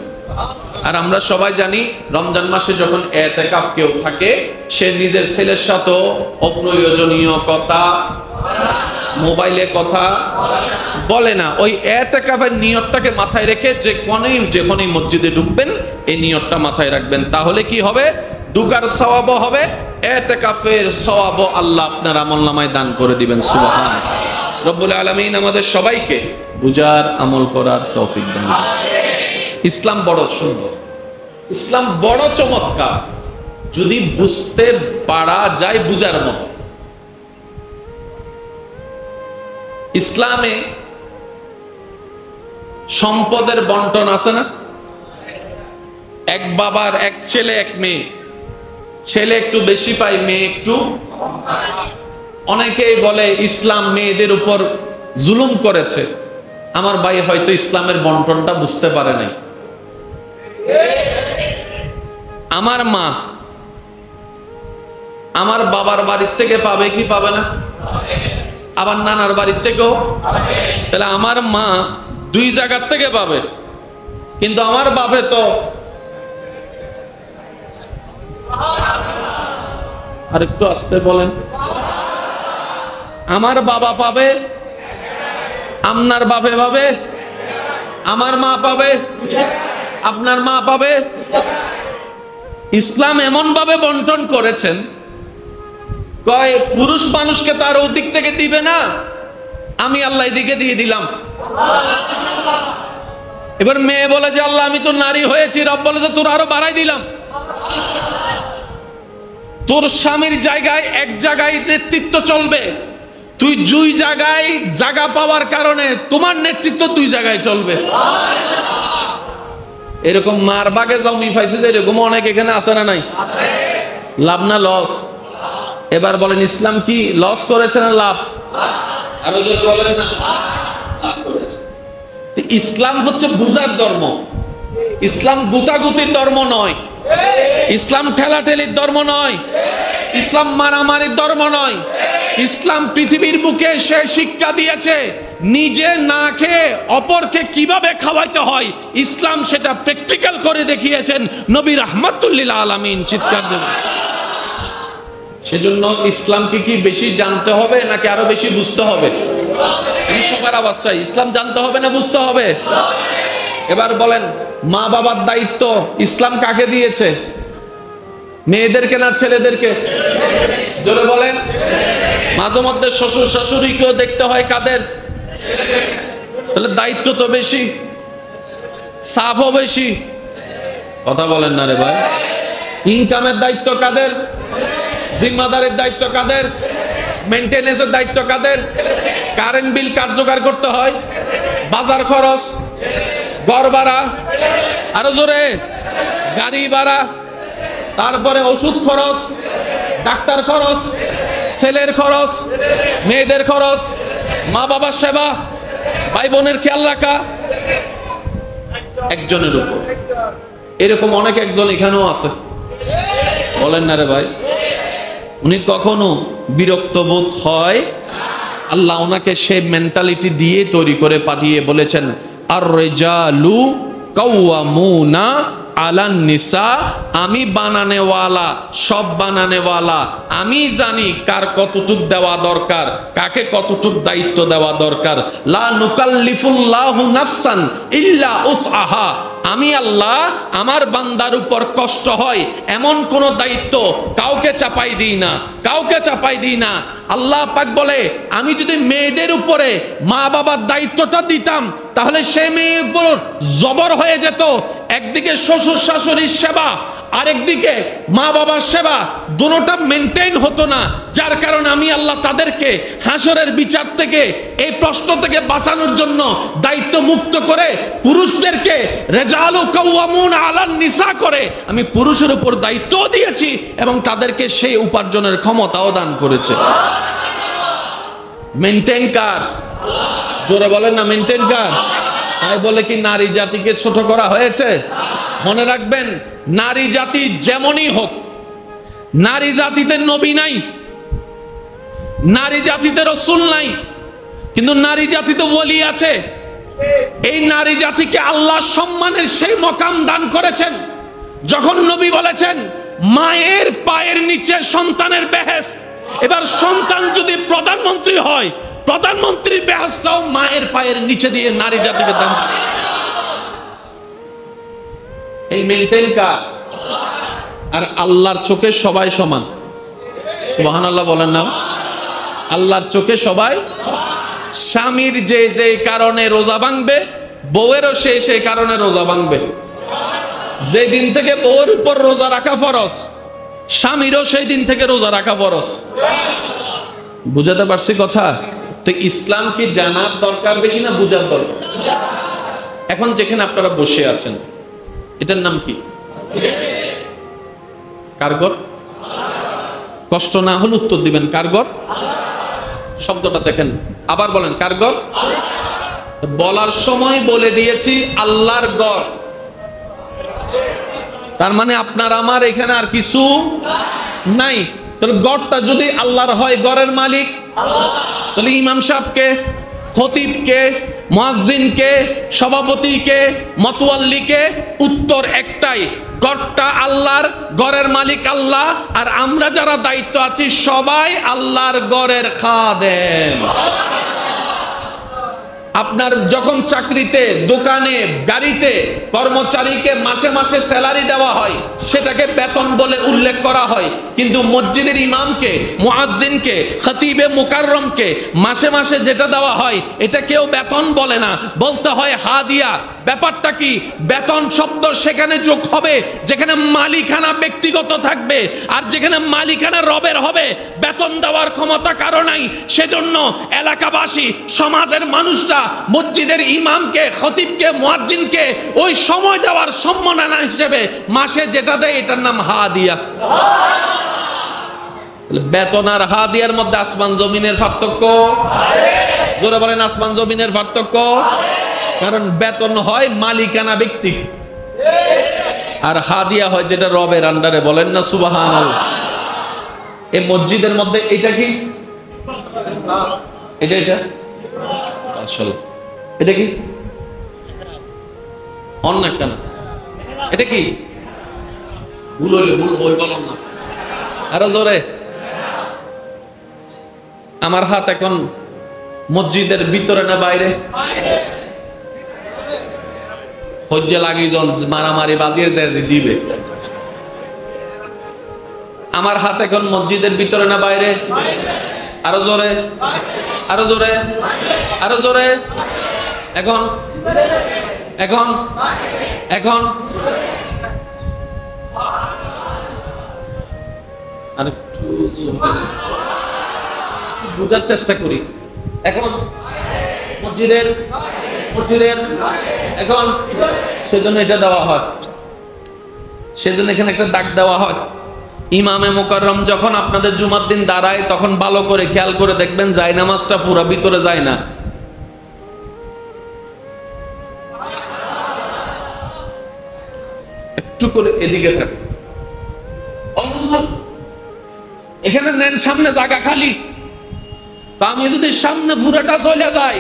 আর আমরা সবাই জানি রমজান মাসে যখন ইতিকাফ কেউ থাকে সে নিজের ছেলের সাথে অপ্রয়োজনীয় কথা, মোবাইলে কথা বলে না। ওই ইতিকাফের নিয়তটাকে মাথায় রেখে যখনই মসজিদে ঢুকবেন এই নিয়তটা মাথায় রাখবেন। তাহলে কি হবে? ঢুকার সওয়াবও হবে, ইতিকাফের সওয়াবও আল্লাহ আপনার আমলনামায় দান করে দিবেন। সুবহানাল্লাহ। রব্বুল আলামিন আমাদের সবাইকে বুঝার আমল করার তৌফিক দান করুন। ইসলাম বড় সুন্দর, ইসলাম বড় চমৎকার, যদি বুঝতে পারা যায় বুঝার মতো। ইসলামে সম্পদের বন্টন আছে না? এক বাবার এক ছেলে এক মেয়ে, ছেলে একটু বেশি পায়, মেয়ে একটু। অনেকেই বলে ইসলাম মেয়েদের উপর জুলুম করেছে। আমার ভাই হয়তো ইসলামের বন্টনটা বুঝতে পারে নাই। আমার মা আমার বাবার বাড়ির থেকে পাবে কি পাবে না? আবার নানার বাড়ির থেকেও। তাহলে আমার মা 2 জায়গার থেকে পাবে, কিন্তু আমার বাপে তো আরেকটু আসতে বলেন। আমার বাবা পাবে, আপনার বাপে পাবে, আমার মা পাবে, আপনার মা পাবে। ইসলাম এমন ভাবে বন্টন করেছেন, কয় পুরুষ মানুষকে তার ওই দিক থেকে দিবে না, আমি আল্লাহ দিকে দিয়ে দিলাম। এবার মেয়ে বলে যে আল্লাহ আমি তো নারী হয়েছি, রব বলে যে তোর আরো বাড়াই দিলাম। তোর স্বামীর জায়গায় এক জায়গায় নেতৃত্ব চলবে, তুই 2 জায়গায় জায়গা পাওয়ার কারণে তোমার নেতৃত্ব 2 জায়গায় চলবে। এরকম মার বাগে জমি পাইছে যে এরকম অনেক এখানে আছে না নাই? লাভ না লস? এবার বলেন ইসলাম কি লস করেছে না লাভ? আরো জোরে বলেন না। লাভ করেছে। ইসলাম হচ্ছে বুঝার ধর্ম। ইসলাম গুতাগুতির ধর্ম নয়, ইসলাম ঠেলাঠেলির ধর্ম নয়, ইসলাম মারামারির ধর্ম নয়। ইসলাম পৃথিবীর বুকে সে শিক্ষা দিয়েছে নিজে না খেয়ে অপরকে কিভাবে খাওয়াইতে হয়। ইসলাম সেটা প্র্যাকটিক্যাল করে দেখিয়েছেন নবী রাহমাতুল লিল আলামিন। চিৎকার দেন। সেজন্য ইসলামকে কি বেশি জানতে হবে নাকি আরো বেশি বুঝতে হবে? আমি সবার আওয়াজ চাই। ইসলাম জানতে হবে না বুঝতে হবে? এবার বলেন মা বাবার দায়িত্ব ইসলাম কাকে দিয়েছে? মেয়েদেরকে না ছেলেদেরকে? জোরে বলেন। মাঝে মধ্যে শ্বশুর শাশুড়িকেও দেখতে হয় কাদের? তাহলে দায়িত্ব তো বেশি, সাফও বেশি। কথা বলেন না রে ভাই। ইনকামের দায়িত্ব কাদের? জিম্মাদারের দায়িত্ব কাদের? মেইনটেনেন্সের দায়িত্ব কাদের? কারেন্ট বিল কার্যকর করতে হয়, বাজার খরচ, ঘর ভাড়া, আরো জোরে গাড়ি ভাড়া, তারপরে ওষুধ খরচ, ডাক্তার খরচ, ছেলের খরচ, মেয়েদের খরচ, মা বাবার সেবা, ভাই বোনের খেয়াল রাখা একজনের উপর। এরকম অনেক একজন এখানেও আছে। বলেন না রে ভাই। উনি কখনো বিরক্ত বোধ হয়? আল্লাহ ওনাকে সেই মেন্টালিটি দিয়ে তৈরি করে পাঠিয়ে বলেছেন আর রিজালু কাওয়ামুনা আলান নিসা। আমি বানানেওয়ালা, সব বানানেওয়ালা। আমি জানি কার কতটুক দেওয়া দরকার, কাকে কতটুক দায়িত্ব দেওয়া দরকার। লা নুকাল্লিফুল্লাহু নাফসান ইল্লা উসআহা। আমি আল্লাহ আমার বান্দার উপর কষ্ট হয় এমন কোন দায়িত্ব কাউকে চাপাই দিই না, কাউকে চাপাই দিই না। আল্লাহ পাক বলে আমি যদি মেয়েদের উপরে মা বাবার দায়িত্বটা দিতাম তাহলে সে মেয়ের উপর জবর হয়ে যেত। একদিকে শ্বশুর শাশুড়ির সেবা, আরেকদিকে মা বাবার সেবা, দুটোটা মেনটেন হতো না। যার কারণে আমি আল্লাহ তাদেরকে হাসরের বিচার থেকে, এই প্রশ্ন থেকে বাঁচানোর জন্য দায়িত্ব মুক্ত করে পুরুষদেরকে রিজালু কাওয়ামুন আলান নিসা করে আমি পুরুষের উপর দায়িত্ব দিয়েছি এবং তাদেরকে সেই উপার্জনের ক্ষমতাও দান করেছে। মেনটেন কার? জোরে বলেন না, মেনটেন কার? তাই বলে কি নারী জাতিকে ছোট করা হয়েছে? মনে রাখবেন, নারী জাতি যেমনই হোক, নারী জাতিতে নবী নাই, নারী জাতিতে রাসূল নাই, কিন্তু নারী জাতিতে ওলি আছে। এই নারী জাতিকে আল্লাহ সম্মানের সেই মকাম দান করেছেন যখন নবী বলেছেন মায়ের পায়ের নিচে সন্তানের বেহেশত। এবার সন্তান যদি প্রধানমন্ত্রী হয়, প্রধানমন্ত্রীর বেহেশতটাও মায়ের পায়ের নিচে দিয়ে নারী জাতিকে দান। এই মেনটেন কার? আর আল্লাহর চোখে সবাই সমান। সুবহানাল্লাহ বলেন না? আল্লাহর চোখে সবাই। স্বামীর যে যে কারণে রোজা ভাঙবে, বউয়েরও সেই কারণে রোজা ভাঙবে। যে দিন থেকে বউয়ের উপর রোজা রাখা ফরজ, স্বামীরও সেই দিন থেকে রোজা রাখা ফরজ। বুঝাতে পারছি কথা? তো ইসলাম কি জানার দরকার বেশি না বুঝার দরকার? এখন যেখানে আপনারা বসে আছেন, এটার নাম কি? কারগর? কষ্ট না হলে উত্তর দিবেন কারগর। শব্দটা দেখেন, আবার বলেন কারগর। বলার সময় বলে দিয়েছি আল্লাহর গড়, তার মানে আপনার আমার এখানে আর কিছু নাই। তাহলে গড়টা যদি আল্লাহর হয়, গড়ের মালিক তাহলে ইমাম সাহেবকে, খতিবকে, মুয়াজ্জিনকে, সভাপতিকে, মতওয়াল্লিকে উত্তর একটাই, গড়টা আল্লাহর, গড়ের মালিক আল্লাহ, আর আমরা যারা দায়িত্ব আছি সবাই আল্লাহর গড়ের খাদেম। আপনার যখন চাকরিতে, দোকানে, গাড়িতে কর্মচারীকে মাসে মাসে স্যালারি দেওয়া হয়, সেটাকে বেতন বলে উল্লেখ করা হয়। কিন্তু মসজিদের ইমামকে, মুয়াজ্জিনকে, খতিবে মুকাররমকে মাসে মাসে যেটা দেওয়া হয় এটা কেউ বেতন বলে না, বলতে হয় হাদিয়া। ব্যাপারটা কি? বেতন শব্দ সেখানে যোগ হবে যেখানে মালিকানা ব্যক্তিগত থাকবে, আর যেখানে মালিকানা রবের হবে বেতন দেওয়ার ক্ষমতা কারো নাই। সেজন্য এলাকাবাসী, সমাজের মানুষরা মসজিদের ইমামকে, খতিবকে, মুয়াজ্জিনকে ওই সময় দেওয়ার সম্মাননা হিসেবে মাসে যেটা দেয় এটার নাম হাদিয়া। বেতন আর হাদিয়ার মধ্যে আসমান জমিনের পার্থক্য। জোরে বলেন, আসমান জমিনের পার্থক্য। কারণ বেতন হয় মালিকানা ব্যক্তি, আর হাদিয়া হয় যেটা রবের আন্ডারে। বলেন না সুবহানাল্লাহ। এই মসজিদের মধ্যে এটা কি? এটা আসলে এটা কি? অন্য একটা না, এটা কি? ভুল হইলে ভুল বই বললাম না, আরো জোরে। আমার হাত এখন মসজিদের ভিতরে না বাইরে? হজ্জে লাগি জন মারামারি বাজিয়ে যে দিবে। আমার হাত এখন মসজিদের ভিতরে না বাইরে? আরো জোরে, আরো জোরে, আরো জোরে। এখন এখন এখন আর একটু বুঝার চেষ্টা করি। এখন মসজিদের এখন, সেজন্য এটা দেওয়া হয়, সেজন্য এখানে একটা দাগ দেওয়া হয়। ইমামে মুকাররম যখন আপনাদের জুমার দিন দাঁড়ায় তখন ভালো করে খেয়াল করে দেখবেন জায়নামাজটা পুরো ভিতরে যায় না। একটু করে এদিকে থাকে। এখানে নেন সামনে জায়গা খালি, তো আমি যদি সামনে পুরোটা চলে যাই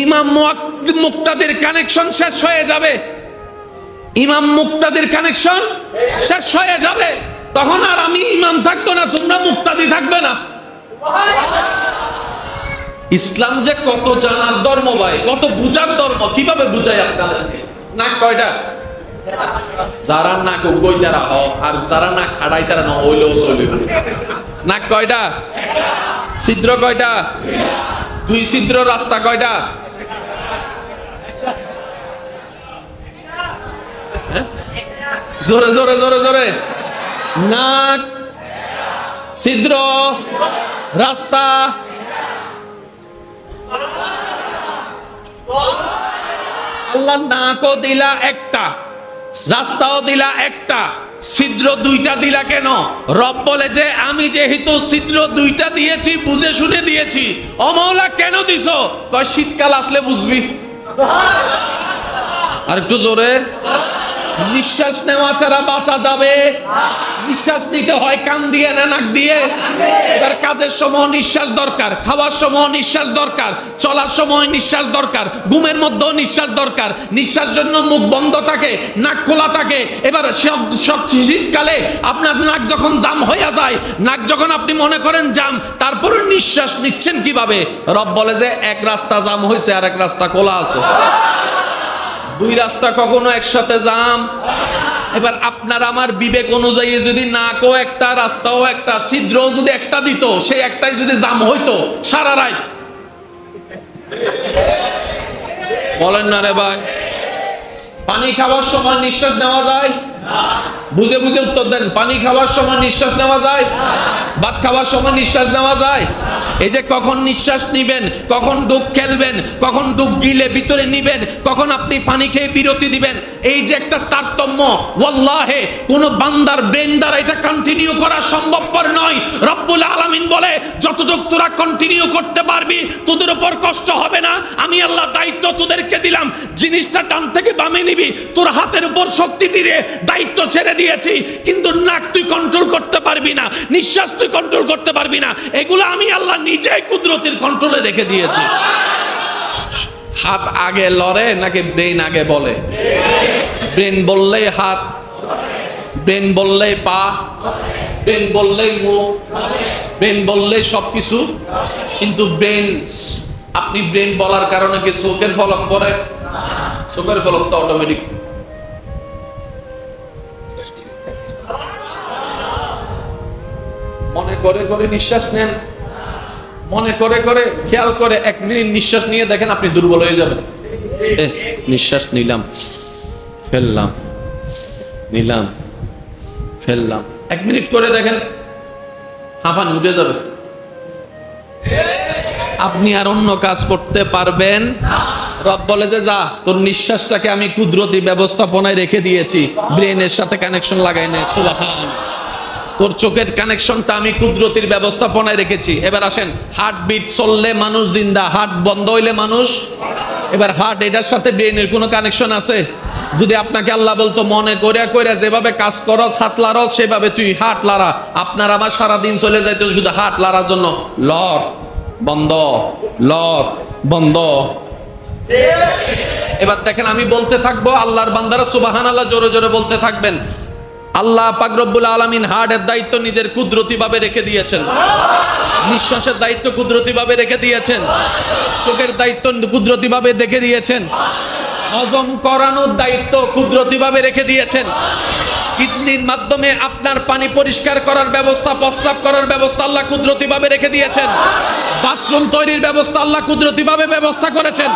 ইমাম মুক্তাদির কানেকশন শেষ হয়ে যাবে। ইমাম মুক্তাদির কানেকশন শেষ হয়ে যাবে, তখন আর আমি ইমাম থাকবো না, তোমরা মুক্তাদি থাকবে না। ইসলাম যে কত জানার ধর্ম ভাই, কত বুঝার ধর্ম। কিভাবে বুঝাই আপনাদেরকে? নাক কয়টা? যারা নাক উগই তারা হ, আর যারা নাক খাড়াই তারা না হইলেও চলবে। নাক কয়টা? ছিদ্র কয়টা? 2 ছিদ্র রাস্তা কয়টা? জোরে জোরে জোরে জোরে। নাক, ছিদ্র, রাস্তা। আল্লাহ নাকও দিলা একটা, রাস্তাও দিলা একটা, ছিদ্র দুইটা দিলা কেন? রব বলে যে আমি যেহেতু ছিদ্র দুইটা দিয়েছি, বুঝে শুনে দিয়েছি। ও মাওলা কেন দিছো? কয় শীতকাল আসলে বুঝবি। আর একটু জোরে। নিঃশ্বাস নেওয়া ছাড়া বাঁচা যাবে? নিঃশ্বাস নিতে হয় কান দিয়ে না নাক দিয়ে? এবার কাজের সময় নিঃশ্বাস দরকার, খাওয়ার সময় নিঃশ্বাস দরকার, চলার সময় নিঃশ্বাস দরকার, ঘুমের মধ্যেও নিঃশ্বাস দরকার। নিঃশ্বাস জন্য মুখ বন্ধ থাকে, নাক খোলা থাকে। এবার শীতকালে আপনার নাক যখন জাম হয়ে যায়, নাক যখন আপনি মনে করেন জাম, তারপরে নিঃশ্বাস নিচ্ছেন কিভাবে? রব বলে যে এক রাস্তা জাম হয়েছে আর এক রাস্তা খোলা আছে। দুই রাস্তা কখনো একসাথে জাম। এবার আপনার আমার বিবেক অনুযায়ী যদি নাকও একটা, রাস্তাও একটা, ছিদ্রও যদি একটা দিত, সেই একটাই যদি জাম হইতো সারা রাত, বলেন না রে ভাই? পানি খাওয়ার সময় নিঃশ্বাস নেওয়া যায়? বুঝে বুঝে উত্তর দেন। পানি খাওয়ার সময় নিঃশ্বাস নেওয়া যায়? ভাত খাওয়ার সময় নিঃশ্বাস নেওয়া যায়? এই যে কখন নিঃশ্বাস নিবেন, কখন ডুব খেলবেন, কখন ডুব গিলে ভিতরে নিবেন, কখন আপনি পানি খেয়ে বিরতি দিবেন, এই যে একটা তারতম্য, ওয়াল্লাহে কোন বান্দার ব্রেন দ্বারা এটা কন্টিনিউ করা সম্ভবপর নয়। রব্বুল আলামিন বলে যতটুকু তোরা কন্টিনিউ করতে পারবি, তোদের উপর কষ্ট হবে না। আমি আল্লাহ দায়িত্ব তোদেরকে দিলাম, জিনিসটা ডান থেকে বামে নিবি, তোর হাতের উপর শক্তি দিয়ে দায়িত্ব ছেড়ে দিয়েছি। কিন্তু নাক তুই কন্ট্রোল করতে পারবি না, নিঃশ্বাস তুই কন্ট্রোল করতে পারবি না। এগুলো আমি আল্লাহ নিজেই কুদরতের কন্ট্রোলে রেখে দিয়েছি। হাত আগে লড়ে নাকি ব্রেন আগে বলে? ব্রেন বললেই হাত, ব্রেন বললেই পা, ব্রেন বললেই মুখ, ব্রেন বললেই সবকিছু। কিন্তু ব্রেন, আপনি ব্রেন বলার কারণে কি চোখের ফলক পড়ে? চোখের ফলক তো অটোমেটিক। মনে করে করে নিঃশ্বাস নেন, মনে করে করে খেয়াল করে 1 মিনিট নিঃশ্বাস নিয়ে দেখেন আপনি দুর্বল হয়ে যাবেন। নিঃশ্বাস নিলাম, ফেললাম, নিলাম, ফেললাম, 1 মিনিট করে দেখেন হাঁফানি উঠে যাবে। আপনি আর অন্য কাজ করতে পারবেন? রব বলে যে যা, তোর নিঃশ্বাসটাকে আমি কুদরতি ব্যবস্থাপনায় রেখে দিয়েছি, ব্রেনের সাথে কানেকশন লাগাই নে। সুবহান। তোর চোখের কানেকশনটা আমি কুদরতির ব্যবস্থাপনায় রেখেছি। এবার আসেন, হার্টবিট চললে মানুষ জিন্দা, হার্ট বন্ধ হইলে মানুষ। এবার হার্ট এটার সাথে ব্রেনের কোনো কানেকশন আছে? যদি আপনাকে আল্লাহ বলতো মনে করে করে যেভাবে কাজ করস, হাত লাড়স, সেভাবে তুই হাত লাড়া, আপনার আমার সারাদিন চলে যাইতো শুধু হাত লাড়ার জন্য। লড় বন্ধ, লড় বন্ধ। এবার দেখেন আমি বলতে থাকবো, আল্লাহর বান্দারা সুবহানাল্লাহ জোরে জোরে বলতে থাকবেন। আল্লাহ পাক রব্বুল আলামিন হার্টের দায়িত্ব নিজের কুদরতি ভাবে রেখে দিয়েছেন, নিঃশ্বাসের দায়িত্ব কুদরতি ভাবে রেখে দিয়েছেন, চোখের দায়িত্ব কুদরতি ভাবে রেখে দিয়েছেন, হজম করানোর দায়িত্ব কুদরতি ভাবে রেখে দিয়েছেন, কিডনির মাধ্যমে আপনার পানি পরিষ্কার করার ব্যবস্থা, প্রস্রাব করার ব্যবস্থা আল্লাহ কুদরতি ভাবে রেখে দিয়েছেন, বাথরুম তৈরির ব্যবস্থা আল্লাহ কুদরতি ভাবে ব্যবস্থা করেছেন,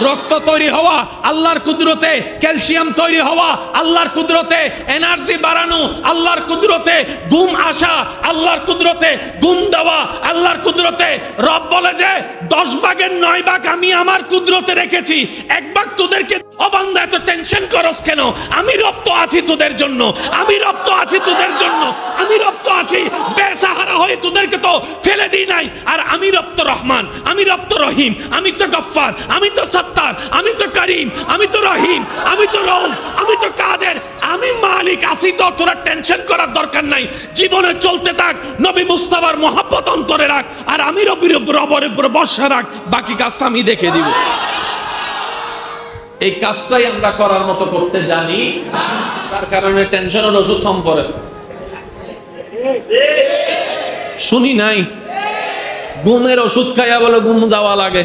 রক্ত তৈরি হওয়া আল্লাহর কুদরতে, ক্যালসিয়াম তৈরি হওয়া আল্লাহর কুদরতে, এনার্জি বাড়ানো আল্লাহর কুদরতে, ঘুম আসা আল্লাহর কুদরতে, ঘুম দেওয়া আল্লাহর কুদরতে। রব বলে যে 10 ভাগের 9 ভাগ আমি আমার কুদরতে রেখেছি, 1 ভাগ তোদেরকে। অবান্ধা এত টেনশন করস কেন? আমি রব তো আছি তোদের জন্য, আমি রব তো আছি তোদের জন্য, আমি রব তো আছি। বেসাহারা হয়ে তোদেরকে তো ফেলে দিই নাই। আর আমি রব তো রহমান, আমি রব তো রহিম, আমি তো গফফার, আমি তো সত্তার, আমি তো করিম, আমি তো রহিম, আমি তো রউফ, আমি তো কাদের, আমি মালিক আছি। তো তোরা টেনশন করার দরকার নাই। জীবনে চলতে থাক, নবী মুস্তাফার মহব্বত অন্তরে রাখ, আর আমি রবের উপর ভরসা রাখ, বাকি কাজটা আমি দেখে দিব। এই কাজটাই আমরা করার মতো করতে জানি, তার কারণে টেনশনের ওষুধ থম পড়ে। শুনি নাই ঘুমের ওষুধ খাইয়া বলে ঘুম যাওয়া লাগে।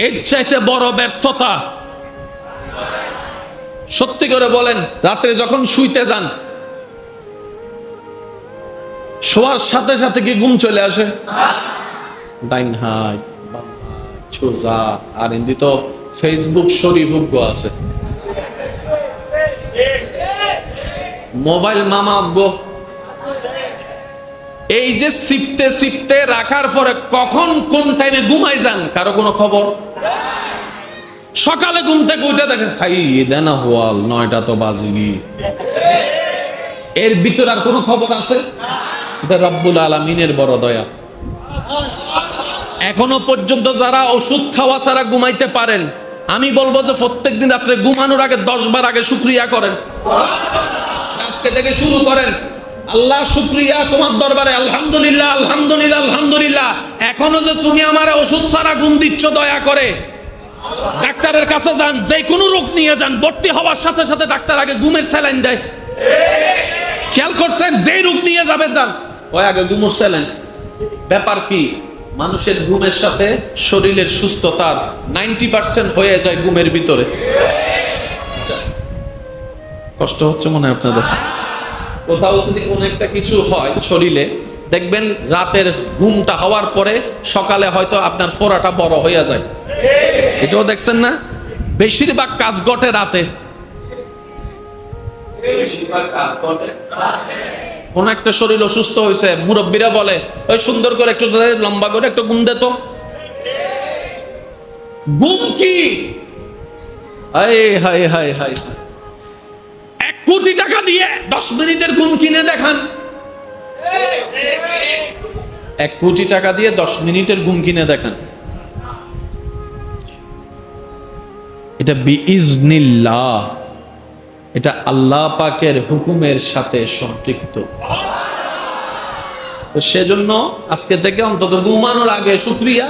এর চাইতে বড় ব্যর্থতা। সত্যি করে বলেন, রাত্রে যখন শুইতে যান, শোয়ার সাথে সাথে কি ঘুম চলে আসে? ডাইন হাত, বাম হাত, সোজা। আর হিন্দি তো ফেসবুক শরীফ আছে। মোবাইল মামা গো, এই যে সিপতে সিপতে রাখার পরে কখন কোন টাইমে ঘুমাই যান কারো কোনো খবর? সকালে ঘুম থেকে উঠে দেখেন খাই দেন হওয়াল 9টা তো বাজে, এর ভিতর আর কোনো খবর আছে? এটা রব্বুল আলামিনের বড় দয়া। এখনো পর্যন্ত যারা ওষুধ খাওয়া ছাড়া ঘুমাইতে পারেন, আমি বলবো যে প্রত্যেকদিন রাত্রে ঘুমানোর আগে 10 বার আগে শুকরিয়া করেন। আজকে থেকে শুরু করেন, আল্লাহ শুকরিয়া তোমার দরবারে, আলহামদুলিল্লাহ আলহামদুলিল্লাহ আলহামদুলিল্লাহ, এখনো যে তুমি আমার ওষুধ ছাড়া ঘুম দিচ্ছ, দয়া করে ডাক্তারের কাছে যান, যে কোনো রোগ নিয়ে যান, ভর্তি হওয়ার সাথে সাথে ডাক্তার আগে ঘুমের স্যালাইন দেয়। খেয়াল করছেন? যে রোগ নিয়ে যাবেন যান, ওই আগে ঘুমের স্যালাইন। ব্যাপার কি? মানুষের ঘুমের সাথে শরীরের সুস্থতার 90% হয়ে যায় ঘুমের ভিতরে। কষ্ট হচ্ছে মনে হয় আপনাদের? কোথাও যদি কোনো একটা কিছু হয় শরীরে, দেখবেন রাতের ঘুমটা হওয়ার পরে সকালে হয়তো আপনার ফোড়াটা বড় হয়ে যায়। এটাও দেখছেন না? বেশিরভাগ কাজ ঘটে রাতে। কোন একটা শরীর অসুস্থ হয়েছে, মুরব্বীরা বলে ওই সুন্দর করে একটু লম্বা করে একটু ঘুম দে তো। ঘুম কি? হায় হায় হায় হায়, 1 কোটি টাকা দিয়ে 10 মিনিটের ঘুম কিনে দেখান। 1 কোটি টাকা দিয়ে 10 মিনিটের ঘুম কিনে দেখান। এটা বিইজনিল্লাহ, এটা আল্লাহ পাকের হুকুমের সাথে সম্পৃক্ত। তো সেজন্য আজকে থেকে অন্তত ঘুমানোর আগে শুকরিয়া,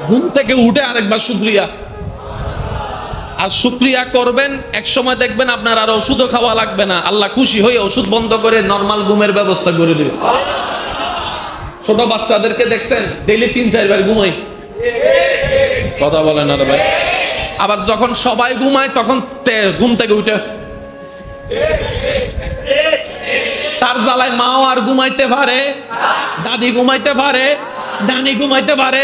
ঘুম থেকে উঠে আরেকবার শুকরিয়া। আর শুকরিয়া করবেন, এক সময় দেখবেন আপনার আর ওষুধও খাওয়া লাগবে না। আল্লাহ খুশি হয়ে ওষুধ বন্ধ করে নরমাল ঘুমের ব্যবস্থা করে দেবে। ছোট বাচ্চাদেরকে দেখছেন ডেইলি 3-4 বার ঘুমাই, কথা বলেন না ভাই? আবার যখন সবাই ঘুমায় তখন ঘুম থেকে উঠে তার জ্বালায় মাও আর ঘুমাইতে পারে, দাদি ঘুমাইতে পারে, নানি ঘুমাইতে পারে।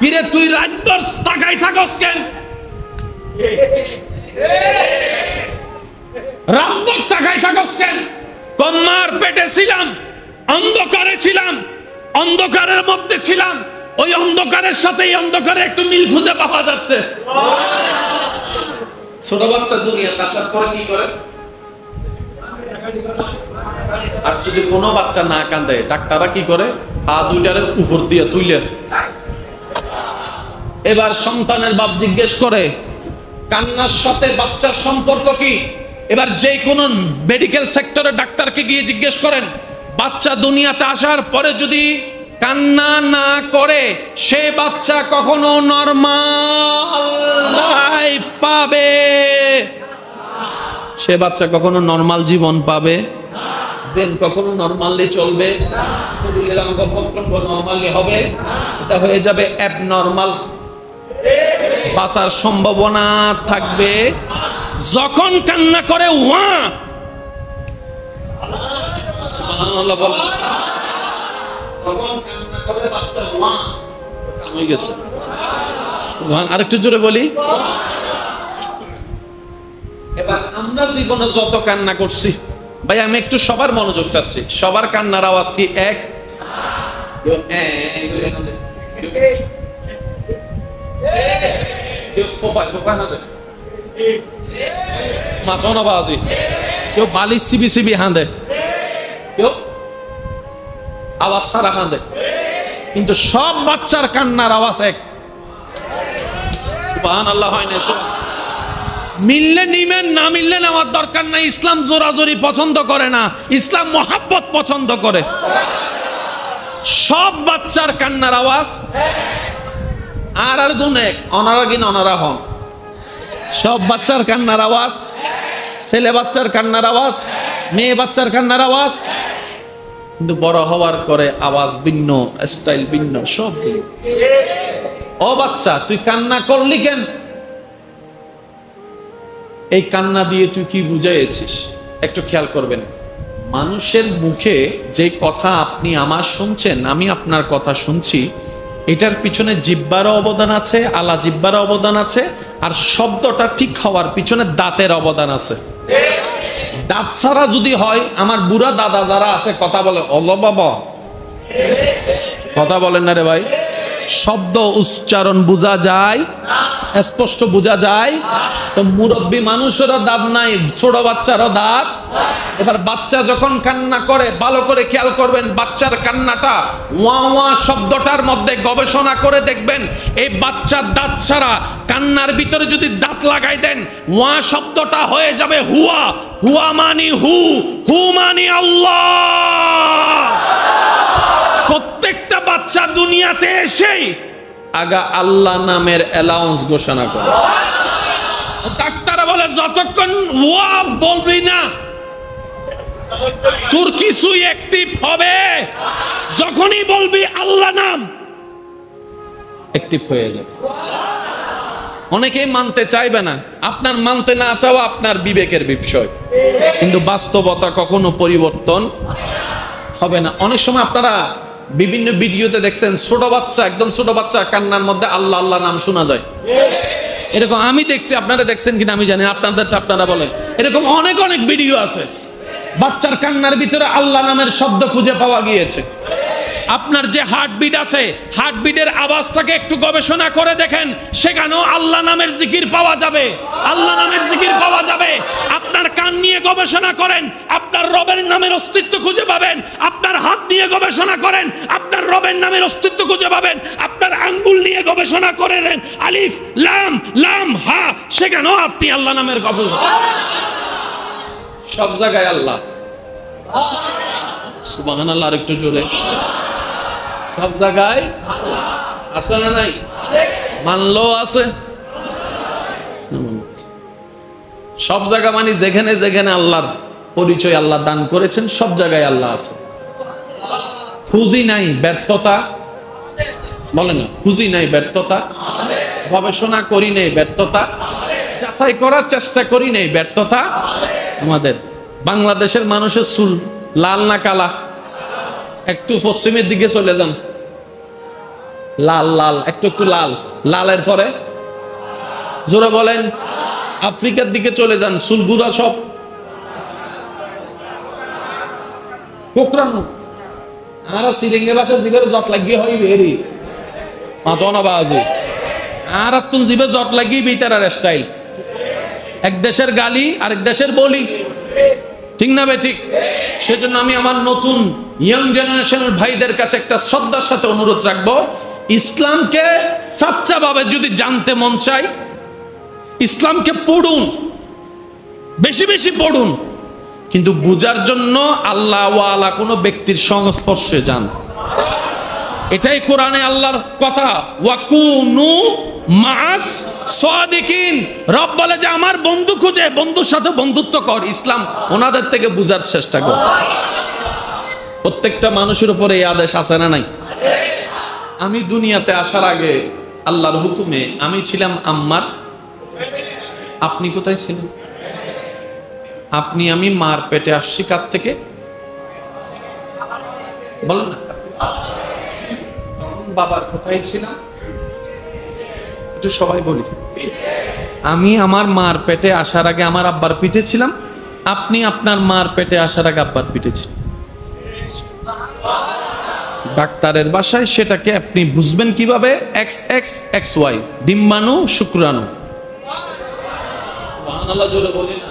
কিরে তুই রাতভর তাকাই থাকস কেন? রাতভর তাকাই থাকস কেন? কম্মার পেটে ছিলাম, অন্ধকারে ছিলাম, অন্ধকারের মধ্যে ছিলাম, ওই অন্ধকারের সাথে এই অন্ধকারে একটু মিল খুঁজে পাওয়া যাচ্ছে। ছোট বাচ্চা দুনিয়াতে আসার পরে কি করে? আর যদি কোনো বাচ্চা না কান্দে, ডাক্তাররা কি করে? পা দুইটারে উপর দিয়ে তুইলে। এবার সন্তানের বাপ জিজ্ঞেস করে কান্নার সাথে বাচ্চার সম্পর্ক কি? এবার যে কোনো মেডিকেল সেক্টরে ডাক্তারকে গিয়ে জিজ্ঞেস করেন, বাচ্চা দুনিয়াতে আসার পরে যদি কান্না না করে, সে বাচ্চা কখনো নরমাল লাইফ পাবে? সে বাচ্চা কখনো নরমাল জীবন পাবে? ব্রেন কখনো নরমালি চলবে? শরীরের অঙ্গ প্রত্যঙ্গ নরমালি হবে? এটা হয়ে যাবে অ্যাবনরমাল। বাঁচার সম্ভাবনা থাকবে যখন কান্না করে ওয়া। সুবহানাল্লাহ বল। যখন কান্না করে বাচ্চা ওয়া হয়ে গেছে। সুবহান, আরেকটু জোরে বলি। এবার আমরা জীবনে যত কান্না করছি, ভাই আমি একটু সবার মনোযোগ চাচ্ছি। সবার কান্নার আওয়াজ কি এক? কেউ বালিশ সিবি সিবি হাঁদে, কেউ আওয়াজ ছাড়া হাঁদে, কিন্তু সব বাচ্চার কান্নার আওয়াজ এক। সুবহানাল্লাহ হয় না? মিললে নিবেন, না মিললে নেওয়ার দরকার নাই। ইসলাম জোরাজোরি পছন্দ করে না, ইসলাম মহাব্বত পছন্দ করে। সব বাচ্চার কান্নার আওয়াজ আর আর গুণ এক, অনারা কিন অনারা হন। সব বাচ্চার কান্নার আওয়াজ, ছেলে বাচ্চার কান্নার আওয়াজ, মেয়ে বাচ্চার কান্নার আওয়াজ, কিন্তু বড় হওয়ার পরে আওয়াজ ভিন্ন, স্টাইল ভিন্ন, সব ভিন্ন। ও বাচ্চা, তুই কান্না করলি কেন? এই কান্না দিয়ে তুই কি বুঝাইছিস? একটু খেয়াল করবেন। মানুষের মুখে যে কথা আপনি আমার শুনছেন, আমি আপনার কথা শুনছি, এটার পিছনে জিহ্বারও অবদান আছে, আলা জিহ্বারও অবদান আছে, আর শব্দটা ঠিক হওয়ার পিছনে দাঁতের অবদান আছে। দাঁত ছাড়া যদি হয়, আমার বুড়া দাদা যারা আছে কথা বলে, অলো বাবা, কথা বলেন না রে ভাই, শব্দ উচ্চারণ বোঝা যায়, স্পষ্ট বোঝা যায়। তো মুরব্বী মানুষেরও দাঁত নাই, ছোট বাচ্চারও দাঁত। এবার বাচ্চা যখন কান্না করে, ভালো করে খেয়াল করবেন, বাচ্চার কান্নাটা ওয়া ওয়া শব্দটার মধ্যে গবেষণা করে দেখবেন, এই বাচ্চার দাঁত ছাড়া কান্নার ভিতরে যদি দাঁত লাগাই দেন, ওয়া শব্দটা হয়ে যাবে হুয়া। হুয়া মানি হু, হু মানি আল্লাহ। প্রত্যেকটা বাচ্চা দুনিয়াতে এসেই আগা আল্লাহ নামের অ্যালাউন্স ঘোষণা করে। ডাক্তার বলে যতক্ষণ ওয়া বলবি না তোর কিছুই অ্যাক্টিভ হবে, যখনই বলবি আল্লাহ নাম অ্যাক্টিভ হয়ে যাবে। অনেকেই মানতে চাইবে না, আপনার মানতে না চাওয়া আপনার বিবেকের বিষয়, কিন্তু বাস্তবতা কখনো পরিবর্তন হবে না। অনেক সময় আপনারা বিভিন্ন ভিডিওতে দেখছেন, ছোট বাচ্চা, একদম ছোট বাচ্চা কান্নার মধ্যে আল্লাহ আল্লাহ নাম শোনা যায়। এরকম আমি দেখছি, আপনারা দেখছেন কিনা আমি জানি, আপনাদেরটা আপনারা বলেন। এরকম অনেক অনেক ভিডিও আছে, বাচ্চার কান্নার ভিতরে আল্লাহ নামের শব্দ খুঁজে পাওয়া গিয়েছে। আপনার যে হার্টবিট আছে, হার্টবিটের আওয়াজটাকে একটু গবেষণা করে দেখেন, সেখানেও আল্লাহ নামের জিকির পাওয়া যাবে, আল্লাহ নামের জিকির পাওয়া যাবে। আপনার কান নিয়ে গবেষণা করেন, আপনার রবের নামের অস্তিত্ব খুঁজে পাবেন। আপনার হাত নিয়ে গবেষণা করেন, আপনার রবের নামের অস্তিত্ব খুঁজে পাবেন। আপনার আঙ্গুল নিয়ে গবেষণা করেন, আলিফ লাম লাম হা, সেখানেও আপনি আল্লাহ নামের গবেষণা। সব জায়গায় আল্লাহ। সুবহানাল্লাহ, আর একটু জোরে। সব জায়গায় আছে না নাই? মানলো আছে, সব জায়গা মানে যেখানে যেখানে আল্লাহর পরিচয় আল্লাহ দান করেছেন, সব জায়গায় আল্লাহ আছে। খুঁজি নাই ব্যর্থতা, বলে না, খুঁজি নাই ব্যর্থতা, গবেষণা করি নাই ব্যর্থতা, যাচাই করার চেষ্টা করি নাই ব্যর্থতা। আমাদের বাংলাদেশের মানুষের চুল লাল না কালা? একটু পশ্চিমের দিকে চলে যান, লাল লাল, একটু একটু লাল, লালের পরে জোরে বলেন। আফ্রিকার দিকে চলে যান, চুলগুলা সব কোকড়ানো। আর সিরিঙ্গে বাসা জিবের জট লাগিয়ে হয় বেরি মাতনা বাজু, আর তুন জিবে জট লাগিয়ে বিতার স্টাইল। এক দেশের গালি আরেক দেশের বলি, ঠিক না বে ঠিক? সেজন্য আমি আমার নতুন ইয়াং জেনারেশনের ভাইদের কাছে একটা শ্রদ্ধার সাথে অনুরোধ রাখবো, ইসলামকে সাচ্চা ভাবে যদি জানতে মন চাই, ইসলামকে পড়ুন, বেশি বেশি পড়ুন, কিন্তু বুঝার জন্য আল্লাহ ওয়ালা কোনো ব্যক্তির সংস্পর্শে যান। এটাই কোরআনে আল্লাহর কথা, ওয়াকুনু মাস সাদিকিন। রব বলে যে আমার বন্ধু খুঁজে, বন্ধুর সাথে বন্ধুত্ব কর, ইসলাম ওনাদের থেকে বুঝার চেষ্টা কর। প্রত্যেকটা মানুষের উপরে এই আদেশ আছে না নাই? আমি দুনিয়াতে আসার আগে আল্লাহর হুকুমে আমি ছিলাম আম্মার। আপনি কোথায় ছিলেন? আপনি আমি মার পেটে আসছি কার থেকে বলেন না? বাবার কোথায় ছিলাম একটু সবাই বলি। আমি আমার মার পেটে আসার আগে আমার আব্বার পিঠে ছিলাম, আপনি আপনার মার পেটে আসার আগে আব্বার পিঠে ছিলেন। ডাক্তারের ভাষায় সেটাকে আপনি বুঝবেন কিভাবে? এক্স এক্স এক্স ওয়াই, ডিম্বাণু শুক্রাণু। সুবহানাল্লাহ, জোরে বলি না?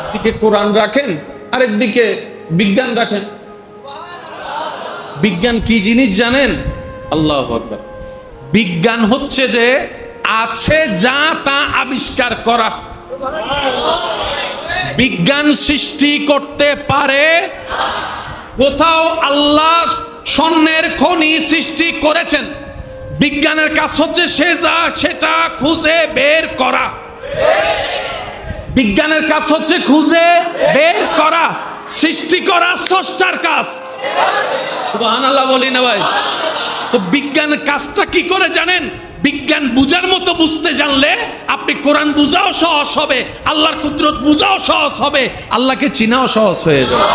একদিকে কোরআন রাখেন, আরেকদিকে বিজ্ঞান রাখেন। বিজ্ঞান কি জিনিস জানেন? আল্লাহু আকবার। বিজ্ঞান হচ্ছে যে আছে যা তা আবিষ্কার করা। বিজ্ঞান সৃষ্টি করতে পারে, কোথাও আল্লাহ স্বর্ণের খনি সৃষ্টি করেছেন, বিজ্ঞানের কাজ হচ্ছে সে যা সেটা খুঁজে বের করা। বিজ্ঞানের কাজ হচ্ছে খুঁজে বের করা, সৃষ্টি করা স্রষ্টার কাজ। সুবহানাল্লাহ বলি না ভাই? তো বিজ্ঞানের কাজটা কি করে জানেন? বিজ্ঞান বুঝার মতো বুঝতে জানলে আপনি কোরআন বুঝাও সহজ হবে, আল্লাহর কুদরত বুঝাও সহজ হবে, আল্লাহকে চিনাও সহজ হয়ে যাবে।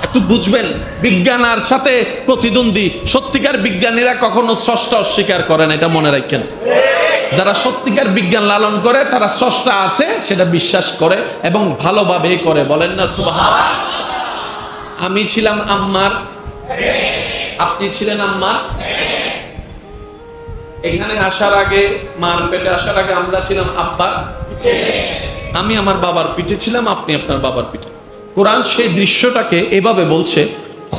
একটু বুঝবেন, বিজ্ঞান আর সাথে প্রতিদ্বন্দ্বী। সত্যিকার বিজ্ঞানীরা কখনো স্রষ্টা অস্বীকার করেন, এটা মনে রাখেন। যারা সত্যিকার বিজ্ঞান লালন করে তারা স্রষ্টা আছে সেটা বিশ্বাস করে এবং ভালোভাবে করে, বলেন না সুবহানাল্লাহ। আমি ছিলাম আম্মার, আপনি ছিলেন আম্মার। এখানে আসার আগে, মার পেটে আসার আগে আমরা ছিলাম আব্বার। আমি আমার বাবার পিঠে ছিলাম, আপনি আপনার বাবার পিঠে। কোরআন সেই দৃশ্যটাকে এভাবে বলছে,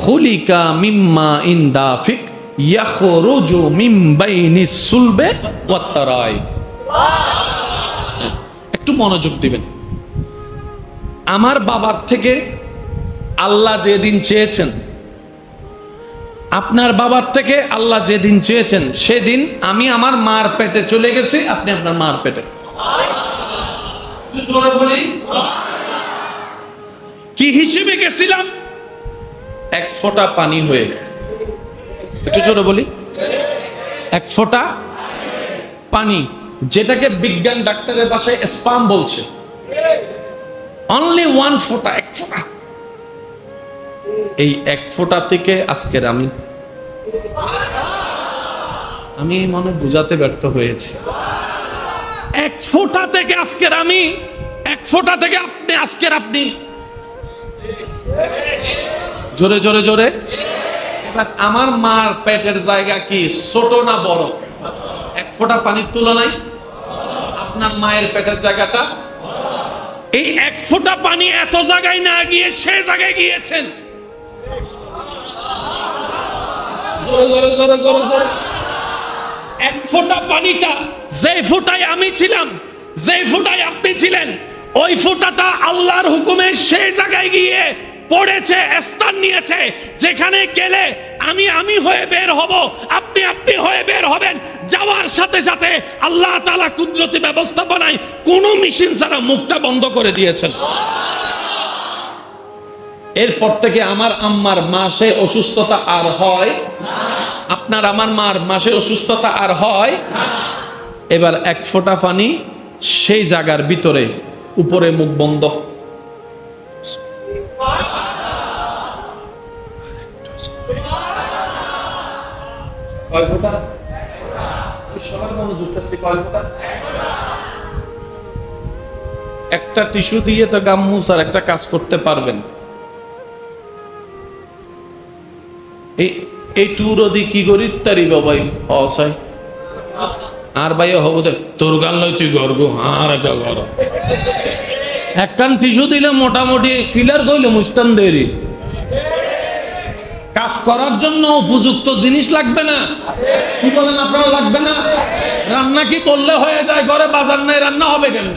খুলিকা মিম্মা ইন দাফিক ইয়াখরুজু মিন বাইনিস সুলবে ওয়াত তারাই। একটু মনোযোগ দিবেন। আমার বাবার থেকে আল্লাহ যেদিন চেয়েছেন, আপনার বাবার থেকে আল্লাহ যেদিন চেয়েছেন, সেদিন আমি আমার মার পেটে চলে গেছি, আপনি আপনার মার পেটে। কি হিসেবে গেছিলাম? এক ফোঁটা পানি হয়ে। একটু জোরে বলি, এক ফোঁটা পানি, যেটাকে বিজ্ঞান ডাক্তারের ভাষায় স্পাম বলছে। অনলি ওয়ান ফোঁটা, এক ফোঁটা। এই এক ফোঁটা থেকে আজকের আমি মনে বুঝাতে ব্যর্থ হয়েছি। এক ফোঁটা থেকে আজকের আমি, এক ফোঁটা থেকে আপনি, আজকের আপনি। জোরে জোরে জোরে। এবার আমার মার পেটের জায়গা কি ছোট না বড়? এক ফোঁটা পানির তুলনায় আপনার মায়ের পেটের জায়গাটা, এই এক ফোঁটা পানি এত জায়গায় না গিয়ে সে জায়গায় গিয়েছেন। এক ফোঁটা পানিটা, যে ফোঁটায় আমি ছিলাম, যে ফোঁটায় আপনি ছিলেন, ওই ফোঁটাটা আল্লাহর হুকুমে সেই জায়গায় গিয়ে পড়েছে, স্থান নিয়েছে, যেখানে গেলে আমি হয়ে বের হব, আপনি হয়ে বের হবেন। যাওয়ার সাথে সাথে আল্লাহ তাআলা কুদরতি ব্যবস্থাপনায় কোন মেশিন ছাড়া মুখটা বন্ধ করে দিয়েছেন। এরপর থেকে আমার আম্মার মাসে অসুস্থতা আর হয় না, আপনার আমার মার মাসে অসুস্থতা আর হয় না। এবার এক ফোঁটা পানি সেই জায়গার ভিতরে, উপরে মুখ বন্ধ। কয় ফোঁটা? সবার মনোযোগ চাচ্ছে, কয় ফোঁটা? একটা টিস্যু দিয়ে তো গাম মুছার একটা কাজ করতে পারবেন। এই টুরো দি কি করি তারি বাবাই অসাই আর ভাই হব দে তোর গান লই তুই গর্ব আর একটা গর একখান টিস্যু দিলে মোটামুটি ফিলার কইলে মুস্তান দেরি। কাজ করার জন্য উপযুক্ত জিনিস লাগবে না? কি বলেন আপনারা, লাগবে না? রান্না কি করলে হয়ে যায়? ঘরে বাজার নাই, রান্না হবে কেন?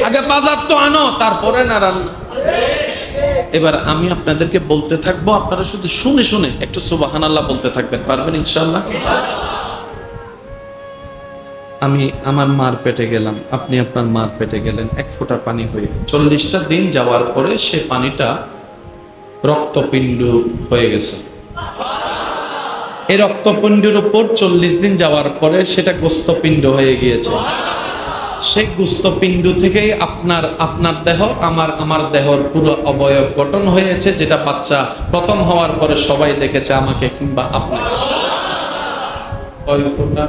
আগে বাজার তো আনো, তারপরে না রান্না। এবার আমি আপনাদেরকে বলতে থাকবো, আপনারা শুধু শুনে শুনে একটু সুবহানাল্লাহ বলতে থাকবেন, পারবেন ইনশাআল্লাহ? আমি আমার মার পেটে গেলাম, আপনি আপনার মার পেটে গেলেন, এক ফোঁটা পানি হয়ে 40টা দিন যাওয়ার পরে সে পানিটা রক্তপিণ্ড হয়ে গেছে। এই রক্তপিণ্ডের উপর 40 দিন যাওয়ার পরে সেটা গোস্তপিণ্ড হয়ে গিয়েছে। সেই গোস্তপিণ্ড থেকেই আপনার দেহ, আমার দেহর পুরো অবয়ব গঠন হয়েছে, যেটা বাচ্চা প্রথম হওয়ার পরে সবাই দেখেছে, আমাকে কিংবা আপনাকে। কয় ফোঁটা?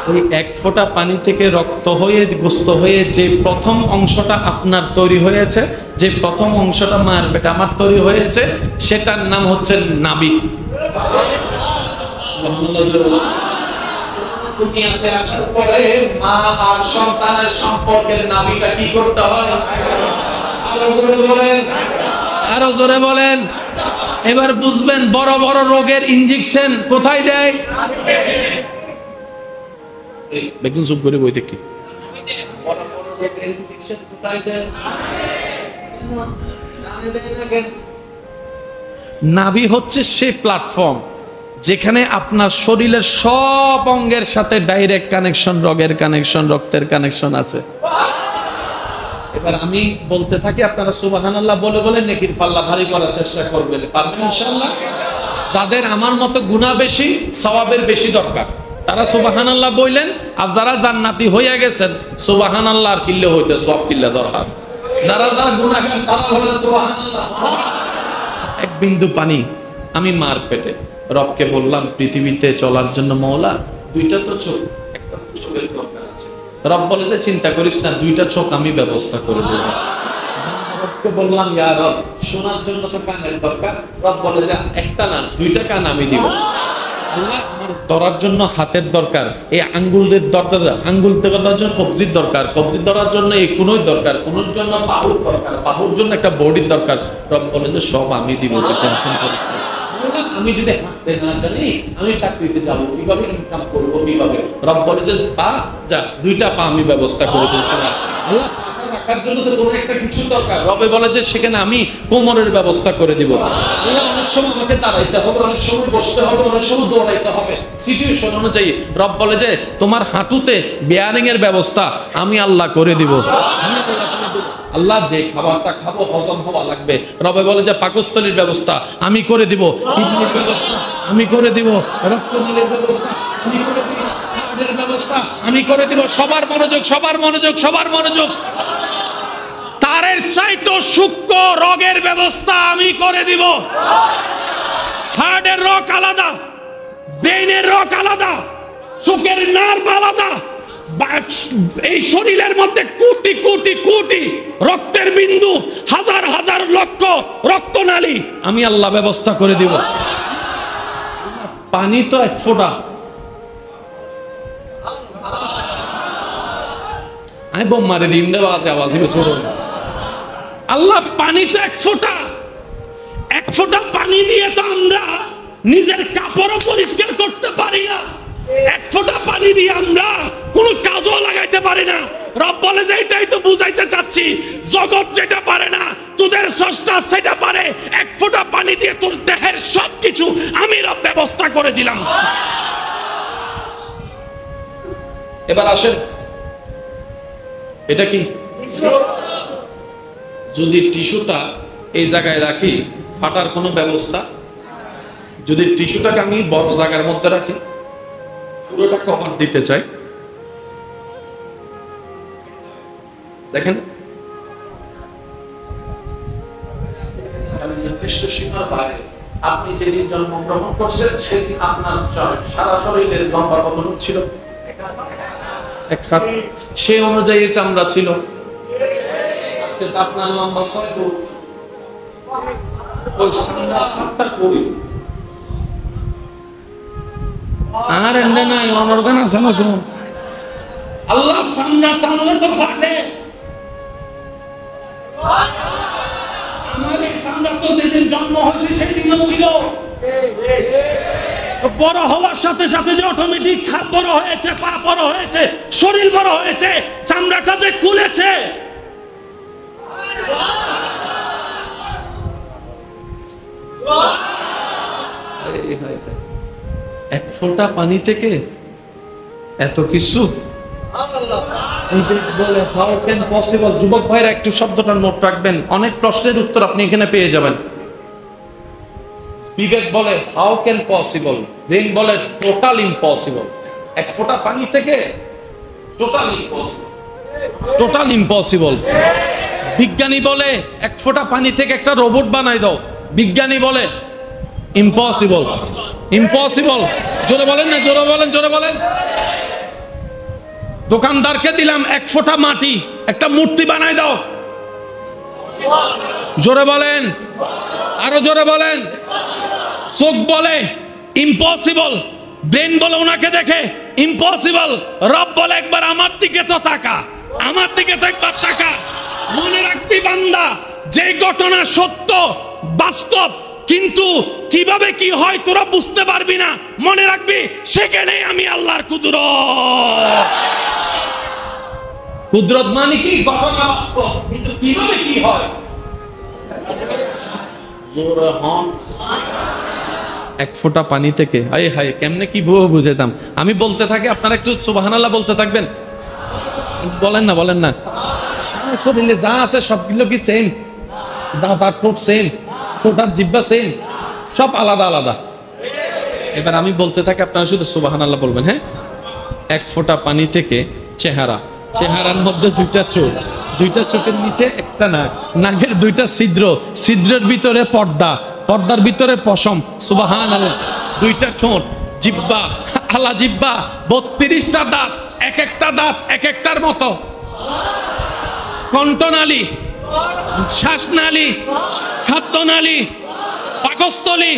ওই এক ফোঁটা পানি থেকে রক্ত হয়ে, গোস্ত হয়ে যে প্রথম অংশটা আপনার তৈরি হয়েছে, যে প্রথম অংশটা মায়ের পেটে আমার তৈরি হয়েছে, সেটার নাম হচ্ছে নাভি। দুনিয়াতে আসার পরে মা আর সন্তানের সম্পর্কের নাভিটা কি করতে হয়? আরো জোরে বলেন। এবার বুঝবেন বড় বড় রোগের ইনজেকশন কোথায় দেয়? বেগুন চুপ করে বই দেখি, নাভি হচ্ছে সে প্ল্যাটফর্ম যেখানে আপনার শরীরের সব অঙ্গের সাথে ডাইরেক্ট কানেকশন, রগের কানেকশন, রক্তের কানেকশন আছে। এবার আমি বলতে থাকি, আপনারা সুবহানাল্লাহ বলে বলে নেকির পাল্লা ভারী করার চেষ্টা করবেন, পারবেন ইনশাআল্লাহ? যাদের আমার মতো গুনাহ বেশি, সওয়াবের বেশি দরকার, তারা সুবহানাল্লাহ বললেন। আর যারা জান্নাতি হইয়া গেছেন, সুবহানাল্লাহ আর কিল্লে হইতে সওয়াব কিল্লে দরকার। যারা গুনাহগার তারা বলেন সুবহানাল্লাহ। এক বিন্দু পানি আমি মার পেটে, রবকে বললাম পৃথিবীতে চলার জন্য মওলা দুইটা তো চোখ, একটা তো চোখের দরকার আছে। রব বলে যে চিন্তা করিস না, দুইটা চোখ আমি ব্যবস্থা করে দেব। রবকে বললাম ইয়া রব শোনার জন্য তো কানের দরকার, রব বলে যে একটা না দুইটা কান আমি দিব। আল্লাহ আমার ধরার জন্য হাতের দরকার, এই আঙ্গুলের দরকার, আঙ্গুল ধরার জন্য কবজির দরকার, কবজি ধরার জন্য এই কোনোই দরকার, কোনোর জন্য বাহুর দরকার, বাহুর জন্য একটা বডির দরকার। রব বলে যে সব আমি দিব, তুই টেনশন করিস না। আমি যদি হাঁটতে না জানি আমি চাকরিতে যাবো কিভাবে, ইনকাম করবো কিভাবে? রব বলে যে পা যা, দুইটা পা আমি ব্যবস্থা করে দিয়েছি। আল্লাহ রাখার জন্য তো কোনো একটা কিছু দরকার, রবে বলে যে সেখানে আমি কোমরের ব্যবস্থা করে দিব। অনেক সময় আমাকে দাঁড়াইতে হবে, অনেক সময় বসতে হবে, অনেক সময় দৌড়াইতে হবে, সিচুয়েশন অনুযায়ী। রব বলে যে তোমার হাঁটুতে বেয়ারিং এর ব্যবস্থা আমি আল্লাহ করে দিব। আল্লাহ যে খাবারটা খাবো হজম হওয়া লাগবে, রবে বলে যে পাকস্থলীর ব্যবস্থা আমি করে দিব, কিডনির ব্যবস্থা আমি করে দিব, রক্তনালীর ব্যবস্থা আমি করে দিব, হার্টের ব্যবস্থা আমি করে দিব। সবার মনোযোগ, সবার মনোযোগ, সবার মনোযোগ। তারের চাইতো সূক্ষ্ম রগের ব্যবস্থা আমি করে দিব। হার্টের রগ আলাদা, ব্রেইনের রগ আলাদা, চোখের নার্ভ আলাদা, এই শরীরের মধ্যে কোটি কোটি কোটি রক্তের বিন্দু, হাজার হাজার লক্ষ রক্তনালী আমি আল্লাহ ব্যবস্থা করে দিব। পানি তো এক ফোঁটা, আমি বোম মারে দিন দেওয়া আওয়াজই বেশি। আল্লাহ পানি তো এক ফোঁটা, এক ফোঁটা পানি দিয়ে তো আমরা নিজের কাপড়ও পরিষ্কার করতে পারি না, এক ফোঁটা পানি দিয়ে আমরা কোনো কাজও লাগাইতে পারি না। রব বলে যে এটাই তো বুঝাইতে চাচ্ছি, জগৎ যেটা পারে না তোদের স্রষ্টা সেটা পারে। এক ফোঁটা পানি দিয়ে তোর দেহের সবকিছু আমি রব ব্যবস্থা করে দিলাম। এবার আসেন, এটা কি? যদি টিস্যুটা এই জায়গায় রাখি ফাটার কোনো ব্যবস্থা, যদি টিস্যুটাকে আমি বড় জায়গার মধ্যে রাখি পুরোটা কভার দিতে চাই, দেখেন নির্দিষ্ট সীমার বাইরে আপনি যেদিন জন্মগ্রহণ করছেন সেদিন আপনার সারা শরীরের লম্বা কত ছিল? এক হাত। সে অনুযায়ী চামড়া ছিল। আজকে আপনার লম্বা 6 ফুট। ওই চামড়াটা কই? আর এন্ডে নাই অনর্গান আছে না? শুনুন, আল্লাহ চামড়া টানলে তো ফাটে। আমার এই চামড়া তো যেদিন জন্ম হয়েছে সেদিনও ছিল। বড় হওয়ার সাথে সাথে যে অটোমেটিক ছাপ বড় হয়েছে, পা বড় হয়েছে, শরীর বড় হয়েছে, চামড়াটা যে খুলেছে। এক ফোঁটা পানি থেকে এত কিছু বলে হাউ ক্যান পসিবল। যুবক ভাইরা একটু শব্দটা নোট রাখবেন, অনেক প্রশ্নের উত্তর আপনি এখানে পেয়ে যাবেন। বিবেক বলে হাউ ক্যান পসিবল, ব্রেন বলে টোটাল ইম্পসিবল। এক ফোঁটা পানি থেকে টোটাল ইম্পসিবল, টোটাল ইম্পসিবল। বিজ্ঞানী বলে এক ফোঁটা পানি থেকে একটা রোবট বানাই দাও, বিজ্ঞানী বলে ইম্পসিবল, ইম্পসিবল। জোরে বলেন না, জোরে বলেন, জোরে বলেন। দোকানদারকে দিলাম এক ফোঁটা মাটি, একটা মূর্তি বানাই দাও, জোরে বলেন, আরো জোরে বলেন। চোখ বলে ইম্পসিবল, ব্রেন বলে ওনাকে দেখে ইম্পসিবল। রব বলে একবার আমার দিকে তো তাকা, আমার দিকে তো একবার তাকা। মনে রাখবি বান্দা, যে ঘটনা সত্য বাস্তব, কিন্তু কিভাবে কি হয় তোরা বুঝতে পারবি না। মনে রাখবি সেখানে আমি আল্লাহর কুদরত। কুদরত মানে কি? ঘটনা বাস্তব, কিন্তু কিভাবে কি হয় জোরে হন। এক ফোঁটা পানি থেকে আয় হায় কেমনে কি বুঝাইতাম। আমি বলতে থাকি, আপনারা একটু সুবহানাল্লাহ বলতে থাকবেন। বলেন না, বলেন না। সারা শরীরে যা আছে সবগুলো কি সেম? দাঁত আর ঠোঁট সেম, ঠোঁট আর জিহ্বা সেম, সব আলাদা আলাদা। এবার আমি বলতে থাকি, আপনারা শুধু সুবহানাল্লাহ বলবেন। হ্যাঁ, এক ফোঁটা পানি থেকে চেহারা, চেহারার মধ্যে দুইটা চোখ, দুইটা চোখের নিচে একটা নাক, নাকের দুইটা ছিদ্র, ছিদ্রের ভিতরে পর্দা, পর্দার ভিতরে পশম। সুবহানাল্লাহ। দুইটা ঠোঁট, জিহ্বা, আলা জিহ্বা, 32টা দাঁত, এক একটা দাঁত এক একটার মতো, কণ্ঠনালী, শ্বাসনালী, খাদ্যনালী, পাকস্থলী,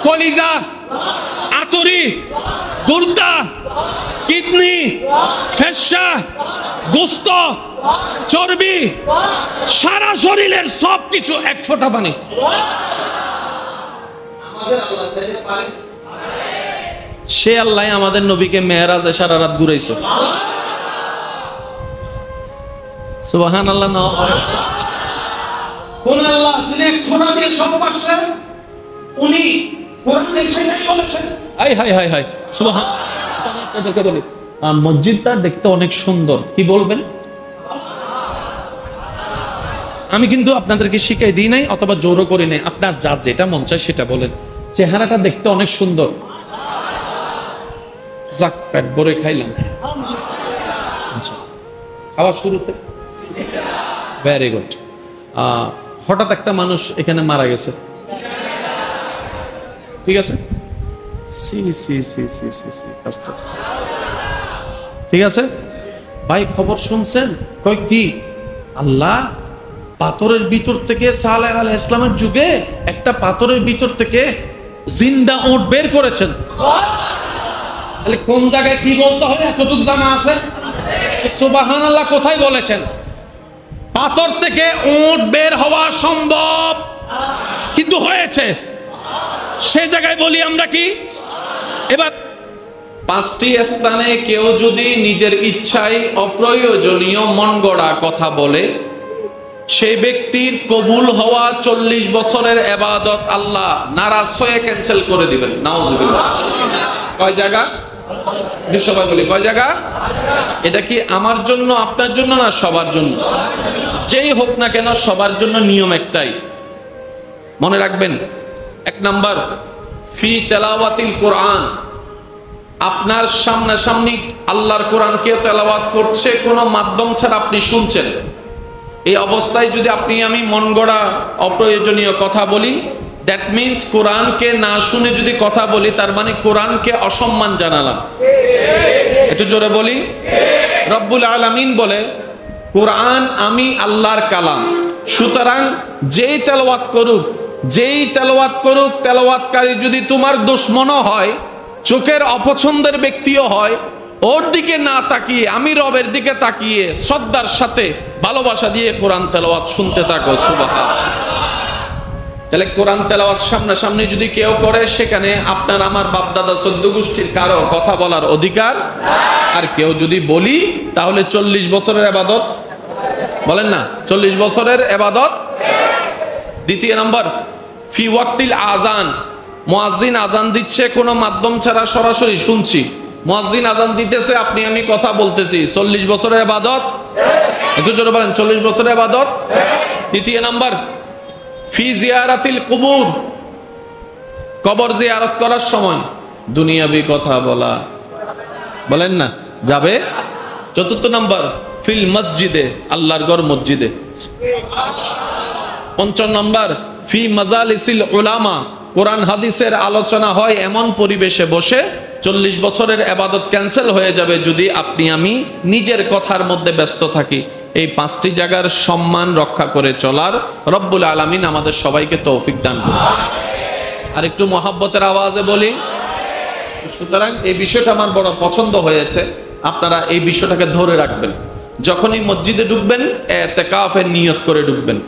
কলিজা, আতরি, গুর্দা, কিডনি, ফেফসা, গোস্ত, চর্বি, সারা শরীরের সবকিছু এক ফোঁটা পানি। সে আল্লাহ আমাদের নবীকে মেরাজে সারা রাত ঘুরাইছে। সুবহানাল্লাহ। না কোন আল্লাহ যিনি এক ফোঁটা দিয়ে সব পাচ্ছেন, উনি কোরআনে সেটাই বলেছেন। হাই হাই হাই হাই সুবহানাল্লাহ। মসজিদটা দেখতে অনেক সুন্দর, কি বলবেন? আমি কিন্তু আপনাদেরকে শিখাই দিই নাই অথবা জোরও করি নাই, আপনার যা যেটা মন চায় সেটা বলেন। চেহারাটা দেখতে অনেক সুন্দর, যাক পেট ভরে খাইলাম খাওয়ার শুরুতে, ভেরি গুড। হঠাৎ একটা মানুষ এখানে মারা গেছে, ঠিক আছে, সি সি সি সি সি সি ঠিক আছে ভাই, খবর শুনছেন? কই কি? আল্লাহ পাথরের ভিতর থেকে সালেহ আলাইহিস সালামের যুগে একটা পাথরের ভিতর থেকে জিন্দা উট বের করেছেন। তাহলে কোন জায়গায় কি বলতে হয় এতটুকু জানা আছে? সুবহানাল্লাহ। কোথায় বলেছেন? পাথর থেকে উট বের হওয়া সম্ভব, কিন্তু হয়েছে। সে জায়গায় বলি আমরা কি? এবার 5টি স্থানে কেউ যদি নিজের ইচ্ছায় অপ্রয়োজনীয় মন গড়া কথা বলে, সেই ব্যক্তির কবুল হওয়া 40 বছরের ইবাদত আল্লাহ নারাজ হয়ে ক্যান্সেল করে দিবেন। নাউজুবিল্লাহ। কয় জায়গা? সবাই বলি কয় জায়গা? এটা কি আমার জন্য, আপনার জন্য, না সবার জন্য? যেই হোক না কেন সবার জন্য নিয়ম একটাই, মনে রাখবেন। 1 নাম্বার, ফি তেলাওয়াতিল কোরআন। আপনার সামনাসামনি আল্লাহর কোরআনকে তেলাওয়াত করছে, কোনো মাধ্যম ছাড়া আপনি শুনছেন। এই অবস্থায় যদি আপনি আমি মন গড়া অপ্রয়োজনীয় কথা বলি, দ্যাট মিন্স কোরআনকে না শুনে যদি কথা বলি, তার মানে কোরআনকে অসম্মান জানালাম। একটু জোরে বলি। রব্বুল আলামিন বলে, কোরআন আমি আল্লাহর কালাম, সুতরাং যেই তেলাওয়াত করুক, তেলাওয়াতকারী যদি তোমার দুশমনও হয়, চোখের অপছন্দের ব্যক্তিও হয়, ওর দিকে না তাকিয়ে আমি রবের দিকে তাকিয়ে শ্রদ্ধার সাথে ভালোবাসা দিয়ে কোরআন তেলাওয়াত শুনতে থাকো। সুবহানাল্লাহ। তাহলে কোরআন তেলাওয়াত সামনাসামনি যদি কেউ করে, সেখানে আপনার আমার বাপ দাদা 14 গোষ্ঠীর কারো কথা বলার অধিকার। আর কেউ যদি বলি, তাহলে 40 বছরের ইবাদত, বলেন না 40 বছরের ইবাদত। 2 নাম্বার, ফি ওয়াক্তিল আযান। মুয়াজ্জিন আযান দিচ্ছে, কোনো মাধ্যম ছাড়া সরাসরি শুনছি। মুয়াজ্জিন আযান দিতেছে, আপনি আমি কথা বলতেছি, 40 বছরের ইবাদত। একটু জোরে বলেন, 40 বছরের ইবাদত। 3 নাম্বার, ফি জিয়ারাতিল কুবুর। কবর জিয়ারত করার সময় দুনিয়াবি কথা বলা, বলেন না যাবে। 4 নাম্বার, ফিল মসজিদে, আল্লাহর ঘর মসজিদে। 5 নাম্বার, ফি মাজালিসিল উলামা। কোরআন হাদিসের আলোচনা হয় এমন পরিবেশে বসে। 40 বছরের ইবাদত ক্যান্সেল হয়ে যাবে যদি আপনি আমি নিজের কথার মধ্যে ব্যস্ত থাকি। এই 5টি জায়গার সম্মান রক্ষা করে চলার রব্বুল আলামিন আমাদের সবাইকে তৌফিক দান করুন। আর একটু মহব্বতের আওয়াজে বলি। সুতরাং এই বিষয়টা আমার বড় পছন্দ হয়েছে, আপনারা এই বিষয়টাকে ধরে রাখবেন। যখনই মসজিদে ঢুকবেন, ইতিকাফের নিয়ত করে ঢুকবেন।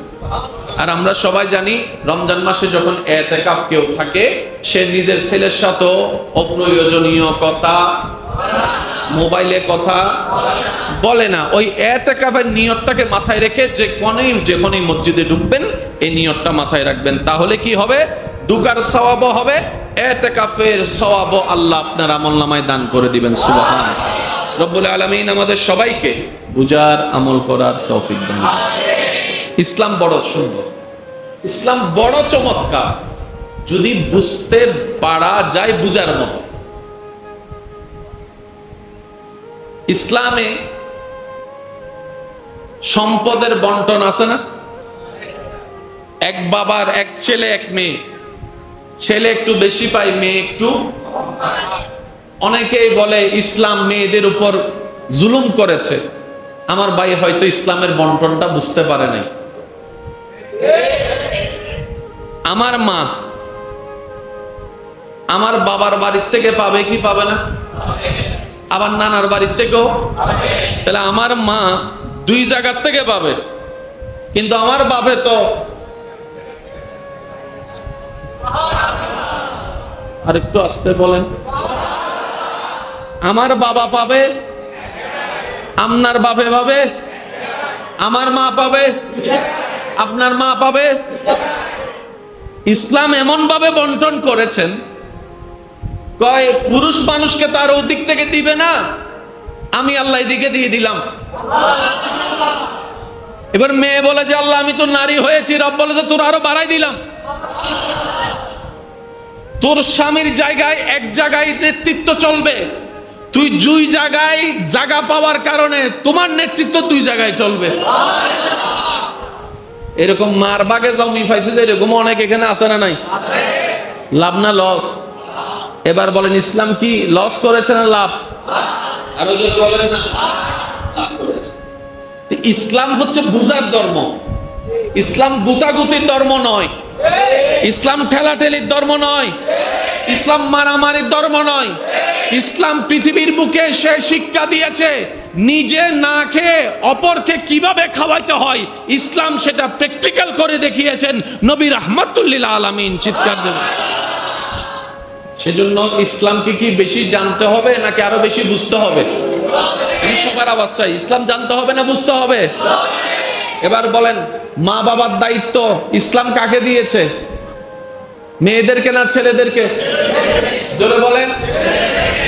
আর আমরা সবাই জানি, রমজান মাসে যখন ইতিকাফ কেউ থাকে, সে নিজের ছেলের সাথে অপ্রয়োজনীয় কথা, মোবাইলে কথা বলে না। ওই ইতিকাফের নিয়তটাকে মাথায় রেখে যখনই মসজিদে ঢুকবেন, এই নিয়তটা মাথায় রাখবেন। তাহলে কি হবে? ঢুকার সওয়াবও হবে, ইতিকাফের সওয়াবও আল্লাহ আপনার আমলনামায় দান করে দিবেন। সুবহানাল্লাহ। রব্বুল আলামিন আমাদের সবাইকে বুঝার, আমল করার তৌফিক দান করুন। ইসলাম বড় সুন্দর, ইসলাম বড় চমৎকার, যদি বুঝতে পারা যায় বুঝার মতো। ইসলামে সম্পদের বন্টন আছে না? এক বাবার এক ছেলে এক মেয়ে, ছেলে একটু বেশি পায়, মেয়ে একটু। অনেকেই বলে ইসলাম মেয়েদের উপর জুলুম করেছে। আমার ভাই হয়তো ইসলামের বন্টনটা বুঝতে পারে নাই। আমার মা আমার বাবার বাড়ির থেকে পাবে কি পাবে না? আবার নানার বাড়ির থেকেও। তাহলে আমার মা দুই জায়গার থেকে পাবে, কিন্তু আমার বাপে তো আরেকটু আসতে বলেন। আমার বাবা পাবে, আপনার বাপে পাবে, আমার মা পাবে, আপনার মা পাবে। ইসলাম এমন ভাবে বন্টন করেছেন, কয় পুরুষ মানুষকে তার ওই দিক থেকে দিবে না, আমি আল্লাহ দিকে দিয়ে দিলাম। এবার মেয়ে বলে যে আল্লাহ আমি তো নারী হয়েছি, রব বলে যে তোর আরো বাড়াই দিলাম। তোর স্বামীর জায়গায় এক জায়গায় নেতৃত্ব চলবে, তুই দুই জায়গায় জায়গা পাওয়ার কারণে তোমার নেতৃত্ব দুই জায়গায় চলবে। এরকম মার বাগে জমি পাইছে যে এরকম অনেক এখানে আছে না নাই? লাভ না লস? এবার বলেন ইসলাম কি লস করেছে না লাভ? আরো জোরে বলেন না। লাভ করেছে। ইসলাম হচ্ছে বুঝার ধর্ম। ইসলাম গুতাগুতির ধর্ম নয়, ইসলাম ঠেলাঠেলির ধর্ম নয়, ইসলাম মারামারির ধর্ম নয়। ইসলাম পৃথিবীর বুকে সে শিক্ষা দিয়েছে নিজে না খেয়ে অপরকে কিভাবে খাওয়াইতে হয়, ইসলাম সেটা প্র্যাকটিক্যাল করে দেখিয়েছেন নবী রাহমাতুল লিল আলামিন। চিৎকার দেন। সেজন্য ইসলামকে কি বেশি জানতে হবে নাকি আরো বেশি বুঝতে হবে? আমি সবার আওয়াজ চাই, ইসলাম জানতে হবে না বুঝতে হবে? এবার বলেন মা বাবার দায়িত্ব ইসলাম কাকে দিয়েছে? মেয়েদেরকে না ছেলেদেরকে? জোরে বলেন।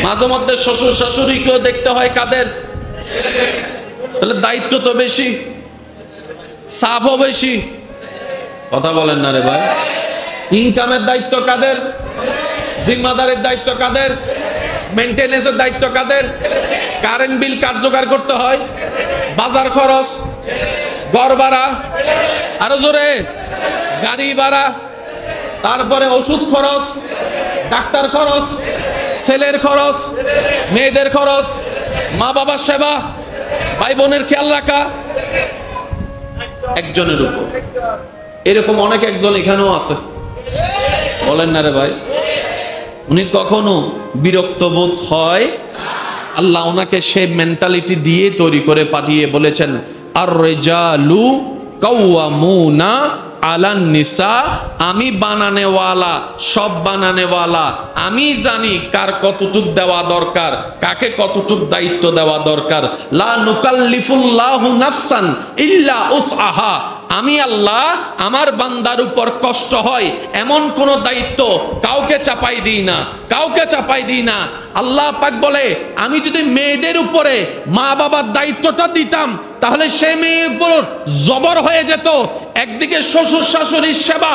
মাঝে মধ্যে শ্বশুর শাশুড়িকেও দেখতে হয় কাদের? তাহলে দায়িত্ব তো বেশি, সাফও বেশি। কথা বলেন না রে ভাই। ইনকামের দায়িত্ব কাদের? জিম্মাদারের দায়িত্ব কাদের? মেইনটেনেন্সের দায়িত্ব কাদের? কারেন্ট বিল কার্যকর করতে হয়, বাজার খরচ, ঘর ভাড়া, আরো জোরে গাড়ি ভাড়া, তারপরে ওষুধ খরচ, ডাক্তার খরচ, ছেলের খরচ, মেয়েদের খরচ, মা বাবার সেবা, ভাই বোনের খেয়াল রাখা একজনের উপর। এরকম অনেক একজন এখানেও আছে, বলেন না রে ভাই। উনি কখনো বিরক্ত বোধ হয়? আল্লাহ ওনাকে সেই মেন্টালিটি দিয়ে তৈরি করে পাঠিয়ে বলেছেন আর রিজালু কাওয়ামুনা আলান নিসা। আমি বানানেওয়ালা, সব বানানেওয়ালা। আমি জানি কার কতটুক দেওয়া দরকার, কাকে কতটুক দায়িত্ব দেওয়া দরকার। লা নুকাল্লিফুল্লাহু নাফসান ইল্লা উসআহা। আমি আল্লাহ আমার বান্দার উপর কষ্ট হয় এমন কোন দায়িত্ব কাউকে চাপাই দিই না, কাউকে চাপাই দিই না। আল্লাহ পাক বলে আমি যদি মেয়েদের উপরে মা বাবার দায়িত্বটা দিতাম তাহলে সে মেয়ের উপর জবর হয়ে যেত। একদিকে শ্বশুর শাশুড়ির সেবা,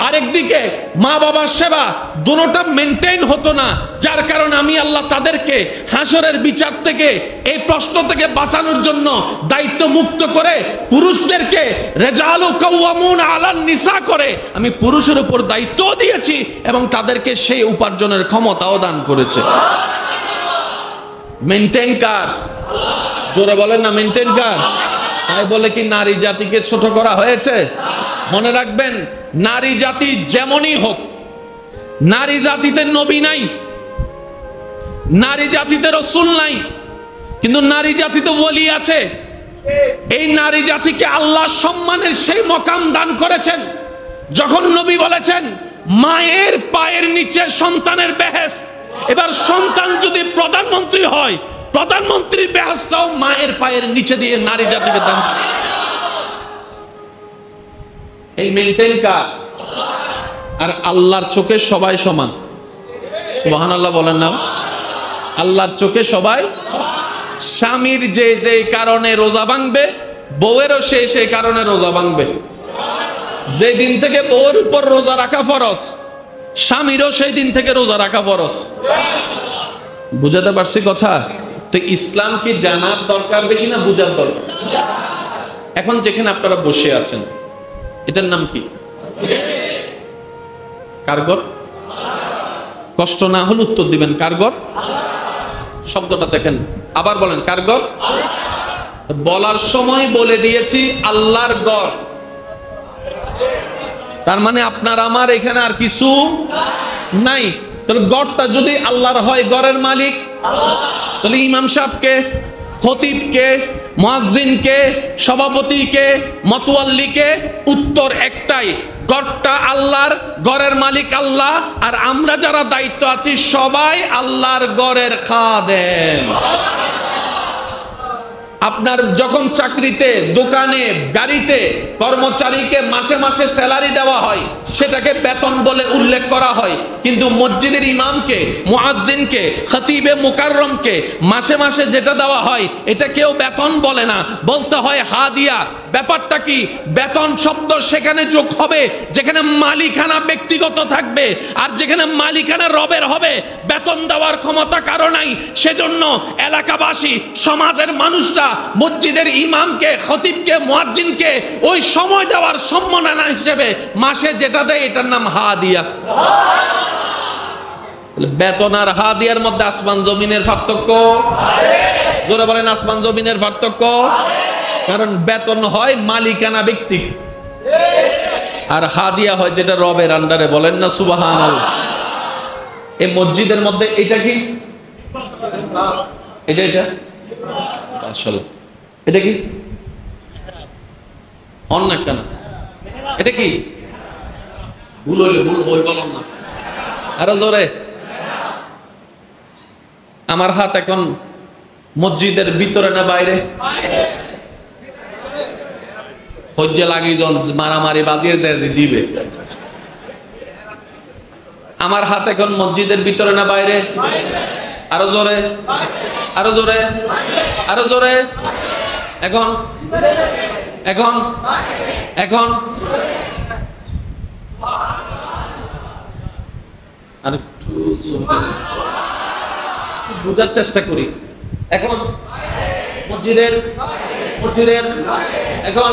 আরেকদিকে মা বাবার সেবা, দুটোটা মেনটেন হতো না। যার কারণে আমি আল্লাহ তাদেরকে হাসরের বিচার থেকে, এই প্রশ্ন থেকে বাঁচানোর জন্য দায়িত্ব মুক্ত করে পুরুষদেরকে রিজালু কাওয়ামুনা আলান নিসা করে আমি পুরুষের উপর দায়িত্ব দিয়েছি এবং তাদেরকে সেই উপার্জনের ক্ষমতাও দান করেছে। মেনটেন কার? জোরে বলেন না, মেনটেন কার? তাই বলে কি নারী জাতিকে ছোট করা হয়েছে? মনে রাখবেন নারী জাতি যেমনই হোক, নারী জাতিতে নবী নাই, নারী জাতিতে রাসূল নাই, কিন্তু নারী জাতিতে ওলি আছে। এই নারী জাতিকে আল্লাহ সম্মানের সেই মকাম দান করেছেন যখন নবী বলেছেন মায়ের পায়ের নিচে সন্তানের বেহেশত। এবার সন্তান যদি প্রধানমন্ত্রী হয়, প্রধানমন্ত্রীর বেহেশতটাও মায়ের পায়ের নিচে দিয়ে নারী জাতিকে দান। এই মেইনটেইন কার? আর আল্লাহর চোখে সবাই সমান। সুবহানাল্লাহ বলেন না? আল্লাহর চোখে সবাই। স্বামীর যে যে কারণে রোজা ভাঙবে, বউয়েরও সেই কারণে রোজা ভাঙবে। যে দিন থেকে বউয়ের উপর রোজা রাখা ফরজ, স্বামীরও সেই দিন থেকে রোজা রাখা ফরজ। বুঝাতে পারছি কথা? তো ইসলাম কি জানার দরকার বেশি না বুঝার দরকার? এখন যেখানে আপনারা বসে আছেন এটার নাম কি? কার ঘর? কষ্ট না হলে উত্তর দিবেন কার ঘর? শব্দটা দেখেন, আবার বলেন কার ঘর? বলার সময় বলে দিয়েছি আল্লাহর ঘর। তার মানে আপনার আমার এখানে আর কিছু নাই। তাহলে ঘরটা যদি আল্লাহর হয়, ঘরের মালিক তাহলে ইমাম সাহেবকে, খতিবকে, মুয়াজ্জিনকে, সভাপতিকে, মতওয়াল্লিকে উত্তর একটাই, ঘরটা আল্লাহর, ঘরের মালিক আল্লাহ, আর আমরা যারা দায়িত্ব আছি সবাই আল্লাহর ঘরের খাদেম। আপনার যখন চাকরিতে, দোকানে, গাড়িতে কর্মচারীকে মাসে মাসে স্যালারি দেওয়া হয়, সেটাকে বেতন বলে উল্লেখ করা হয়। কিন্তু মসজিদের ইমামকে, মুয়াজ্জিনকে, খতিবে মুকাররমকে মাসে মাসে যেটা দেওয়া হয় এটা কেউ বেতন বলে না, বলতে হয় হাদিয়া। ব্যাপারটা কি? বেতন শব্দ সেখানে যোগ হবে যেখানে মালিকানা ব্যক্তিগত থাকবে, আর যেখানে মালিকানা রবের হবে বেতন দেওয়ার ক্ষমতা কারো নাই। সেজন্য এলাকাবাসী, সমাজের মানুষরা মসজিদের ইমামকে, খতিবকে, মুয়াজ্জিনকে ওই সময় দেওয়ার সম্মাননা হিসেবে মাসে যেটা দেয় এটার নাম হাদিয়া। বেতন আর হাদিয়ার মধ্যে আসমান জমিনের পার্থক্য। জোরে বলেন আসমান জমিনের পার্থক্য। কারণ বেতন হয় মালিকানা ব্যক্তি, আর হাদিয়া হয় যেটা রবের আন্ডারে। বলেন না সুবহানাল্লাহ। এই মসজিদের মধ্যে এটা কি? এটা আসলে এটা কি? অনেক কেন এটা কি? ভুল হইলে ভুল বই বললাম না, আরো জোরে। আমার হাত এখন মসজিদের ভিতরে না বাইরে? হজ্জে লাগি জন মারামারি বাজিয়ে যে দিবে। আমার হাত এখন মসজিদের ভিতরে না বাইরে? আরো জোরে, আরো জোরে, আরো জোরে। এখন এখন এখন আর একটু বুঝার চেষ্টা করি। এখন মসজিদের মসজিদের এখন,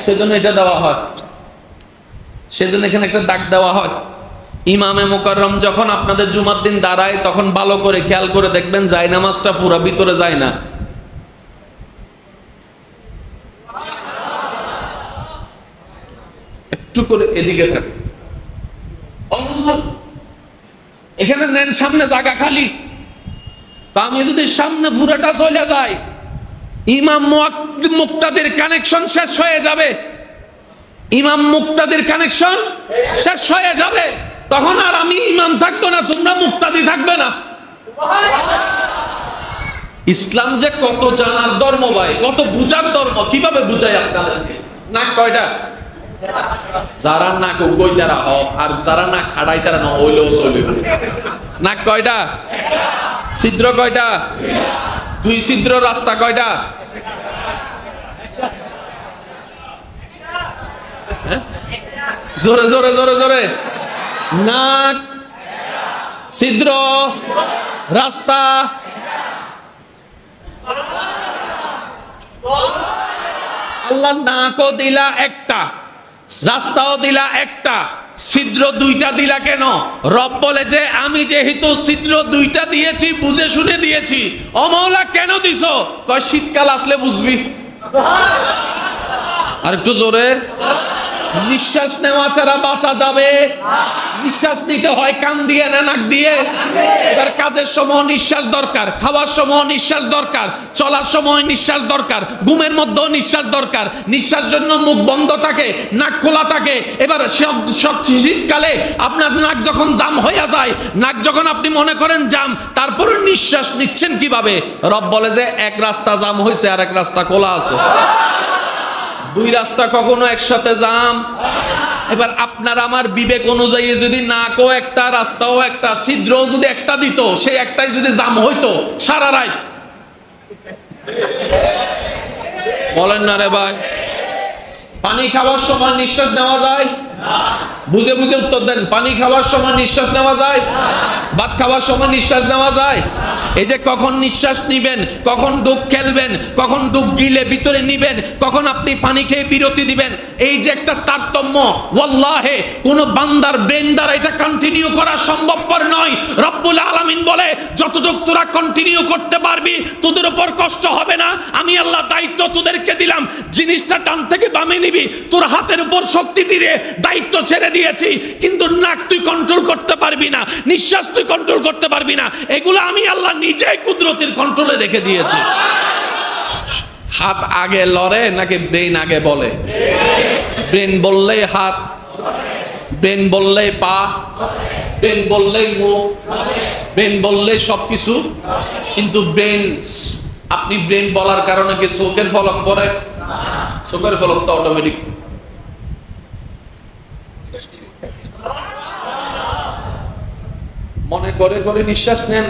সেজন্য এটা দেওয়া হয়, সেজন্য এখানে একটা দাগ দেওয়া হয়। ইমামে মুকাররম যখন আপনাদের জুমার দিন দাঁড়ায় তখন ভালো করে খেয়াল করে দেখবেন জায়নামাজটা পুরো ভিতরে যায় না। একটু করে এদিকে থাকে। এখানে নেন সামনে জায়গা খালি, তো আমি যদি সামনে পুরোটা চলে যাই ইমাম মুক্তাদির কানেকশন শেষ হয়ে যাবে। ইমাম মুক্তাদির কানেকশন শেষ হয়ে যাবে, তখন আর আমি ইমাম থাকবো না, তোমরা মুক্তাদি থাকবে না। ইসলাম যে কত জানার ধর্ম ভাই, কত বুঝার ধর্ম। কিভাবে বুঝাই আপনাদেরকে? নাক কয়টা? যারা নাক উগই তারা হক, আর যারা নাক খাড়াই তারা না হইলেও চলবে। নাক কয়টা? ছিদ্র কয়টা? দুই ছিদ্র রাস্তা কয়টা? জোরে জোরে জোরে জোরে। নাক, ছিদ্র, রাস্তা। আল্লাহ নাকও দিলা একটা, রাস্তাও দিলা একটা, ছিদ্র দুইটা দিলা কেন? রব বলে যে আমি যেহেতু ছিদ্র দুইটা দিয়েছি বুঝে শুনে দিয়েছি। ও মাওলা কেন দিছো? কয় শীতকাল আসলে বুঝবি। আর একটু জোরে। নিঃশ্বাস নেওয়া ছাড়া বাঁচা যাবে? নিঃশ্বাস নিতে হয় কান দিয়ে না নাক দিয়ে? এবার কাজের সময় নিঃশ্বাস দরকার, খাওয়ার সময় নিঃশ্বাস দরকার, চলার সময় নিঃশ্বাস দরকার, ঘুমের মধ্যেও নিঃশ্বাস দরকার। নিঃশ্বাস জন্য মুখ বন্ধ থাকে, নাক খোলা থাকে। এবার শীতকালে আপনার নাক যখন জাম হয়ে যায়, নাক যখন আপনি মনে করেন জাম, তারপরে নিঃশ্বাস নিচ্ছেন কিভাবে? রব বলে যে এক রাস্তা জাম হয়েছে আর এক রাস্তা খোলা আছে। দুই রাস্তা কখনো একসাথে জাম। এবার আপনার আমার বিবেক অনুযায়ী যদি নাকও একটা, রাস্তাও একটা, ছিদ্রও যদি একটা দিত, সেই একটাই যদি জাম হইতো সারা রাত, বলেন না রে ভাই? পানি খাওয়ার সময় নিঃশ্বাস নেওয়া যায়? বুঝে বুঝে উত্তর দেন। পানি খাওয়ার সময় নিঃশ্বাস নেওয়া যায়? ভাত খাওয়ার সময় নিঃশ্বাস নেওয়া যায়? এই যে কখন নিঃশ্বাস নিবেন, কখন ডুব খেলবেন, কখন ডুব গিলে ভিতরে নিবেন, কখন আপনি পানি খেয়ে বিরতি দিবেন, এই যে একটা তারতম্য, ওয়াল্লাহে কোন বান্দার ব্রেন দ্বারা এটা কন্টিনিউ করা সম্ভবপর নয়। রব্বুল আলামিন বলে যতটুকু তোরা কন্টিনিউ করতে পারবি তোদের উপর কষ্ট হবে না, আমি আল্লাহ দায়িত্ব তোদেরকে দিলাম, জিনিসটা ডান থেকে বামে নিবি, তোর হাতের উপর শক্তি দিয়ে দায়িত্ব ছেড়ে দিয়েছি, কিন্তু নাক তুই কন্ট্রোল করতে পারবি না, নিঃশ্বাস তুই কন্ট্রোল করতে পারবি না, এগুলো আমি আল্লাহ নিজেই কুদরতের কন্ট্রোলে রেখে দিয়েছি। হাত আগে লড়ে নাকি ব্রেন আগে বলে? ব্রেন বললেই হাত, ব্রেন বললেই পা, ব্রেন বললেই মুখ, ব্রেন বললেই সবকিছু। কিন্তু ব্রেন, আপনি ব্রেন বলার কারণে কি চোখের ফলক পড়ে? চোখের ফলক তো অটোমেটিক। মনে করে করে নিঃশ্বাস নেন,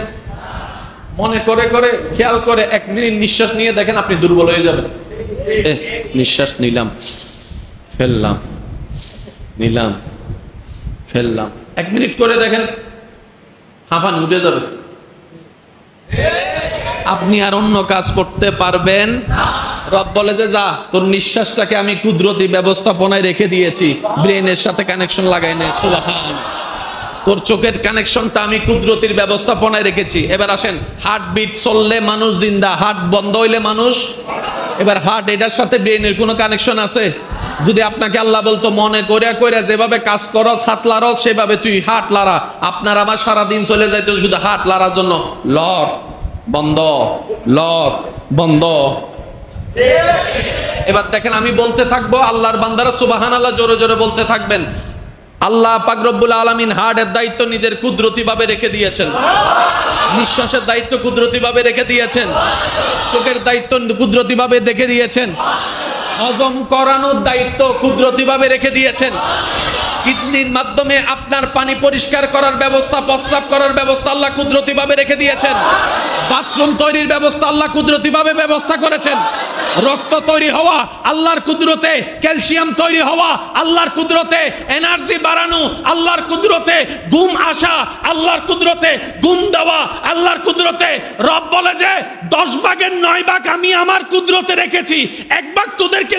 মনে করে করে খেয়াল করে 1 মিনিট নিঃশ্বাস নিয়ে দেখেন আপনি দুর্বল হয়ে যাবেন। নিঃশ্বাস নিলাম, ফেললাম, নিলাম, ফেললাম, 1 মিনিট করে দেখেন হাঁফানি উঠে যাবে। আপনি আর অন্য কাজ করতে পারবেন? রব বলে যে যা, তোর নিঃশ্বাসটাকে আমি কুদরতি ব্যবস্থাপনায় রেখে দিয়েছি, ব্রেনের সাথে কানেকশন লাগাই নে। সুবহানাল্লাহ। তোর চোখের কানেকশনটা আমি কুদরতির ব্যবস্থাপনায় রেখেছি। এবার আসেন, হার্টবিট চললে মানুষ জিন্দা, হার্ট বন্ধ হইলে মানুষ। এবার হার্ট এটার সাথে ব্রেনের কোনো কানেকশন আছে? যদি আপনাকে আল্লাহ বলতো মনে করে করে যেভাবে কাজ করস, হাত লাড়স, সেভাবে তুই হাত লাড়া, আপনার আমার সারাদিন চলে যাইতো শুধু হাত লাড়ার জন্য, লড় বন্ধ, লড় বন্ধ। এবার দেখেন আমি বলতে থাকবো, আল্লাহর বান্দারা সুবহানাল্লাহ জোরে জোরে বলতে থাকবেন। আল্লাহ পাক রব্বুল আলামিন হার্টের দায়িত্ব নিজের কুদরতি ভাবে রেখে দিয়েছেন, নিঃশ্বাসের দায়িত্ব কুদরতি ভাবে রেখে দিয়েছেন, চোখের দায়িত্ব কুদরতি ভাবে রেখে দিয়েছেন, হজম করানোর দায়িত্ব কুদরতি ভাবে রেখে দিয়েছেন, কিডনির মাধ্যমে আপনার পানি পরিষ্কার করার ব্যবস্থা, প্রস্রাব করার ব্যবস্থা আল্লাহ কুদরতি ভাবে রেখে দিয়েছেন, বাথরুম তৈরির ব্যবস্থা আল্লাহ কুদরতি ভাবে ব্যবস্থা করেছেন, রক্ত তৈরি হওয়া আল্লাহর কুদরতে, ক্যালসিয়াম তৈরি হওয়া আল্লাহর কুদরতে, এনার্জি বাড়ানো আল্লাহর কুদরতে, ঘুম আসা আল্লাহর কুদরতে, ঘুম দেওয়া আল্লাহর কুদরতে। রব বলে যে 10 ভাগের 9 ভাগ আমি আমার কুদরতে রেখেছি, 1 ভাগ তোদেরকে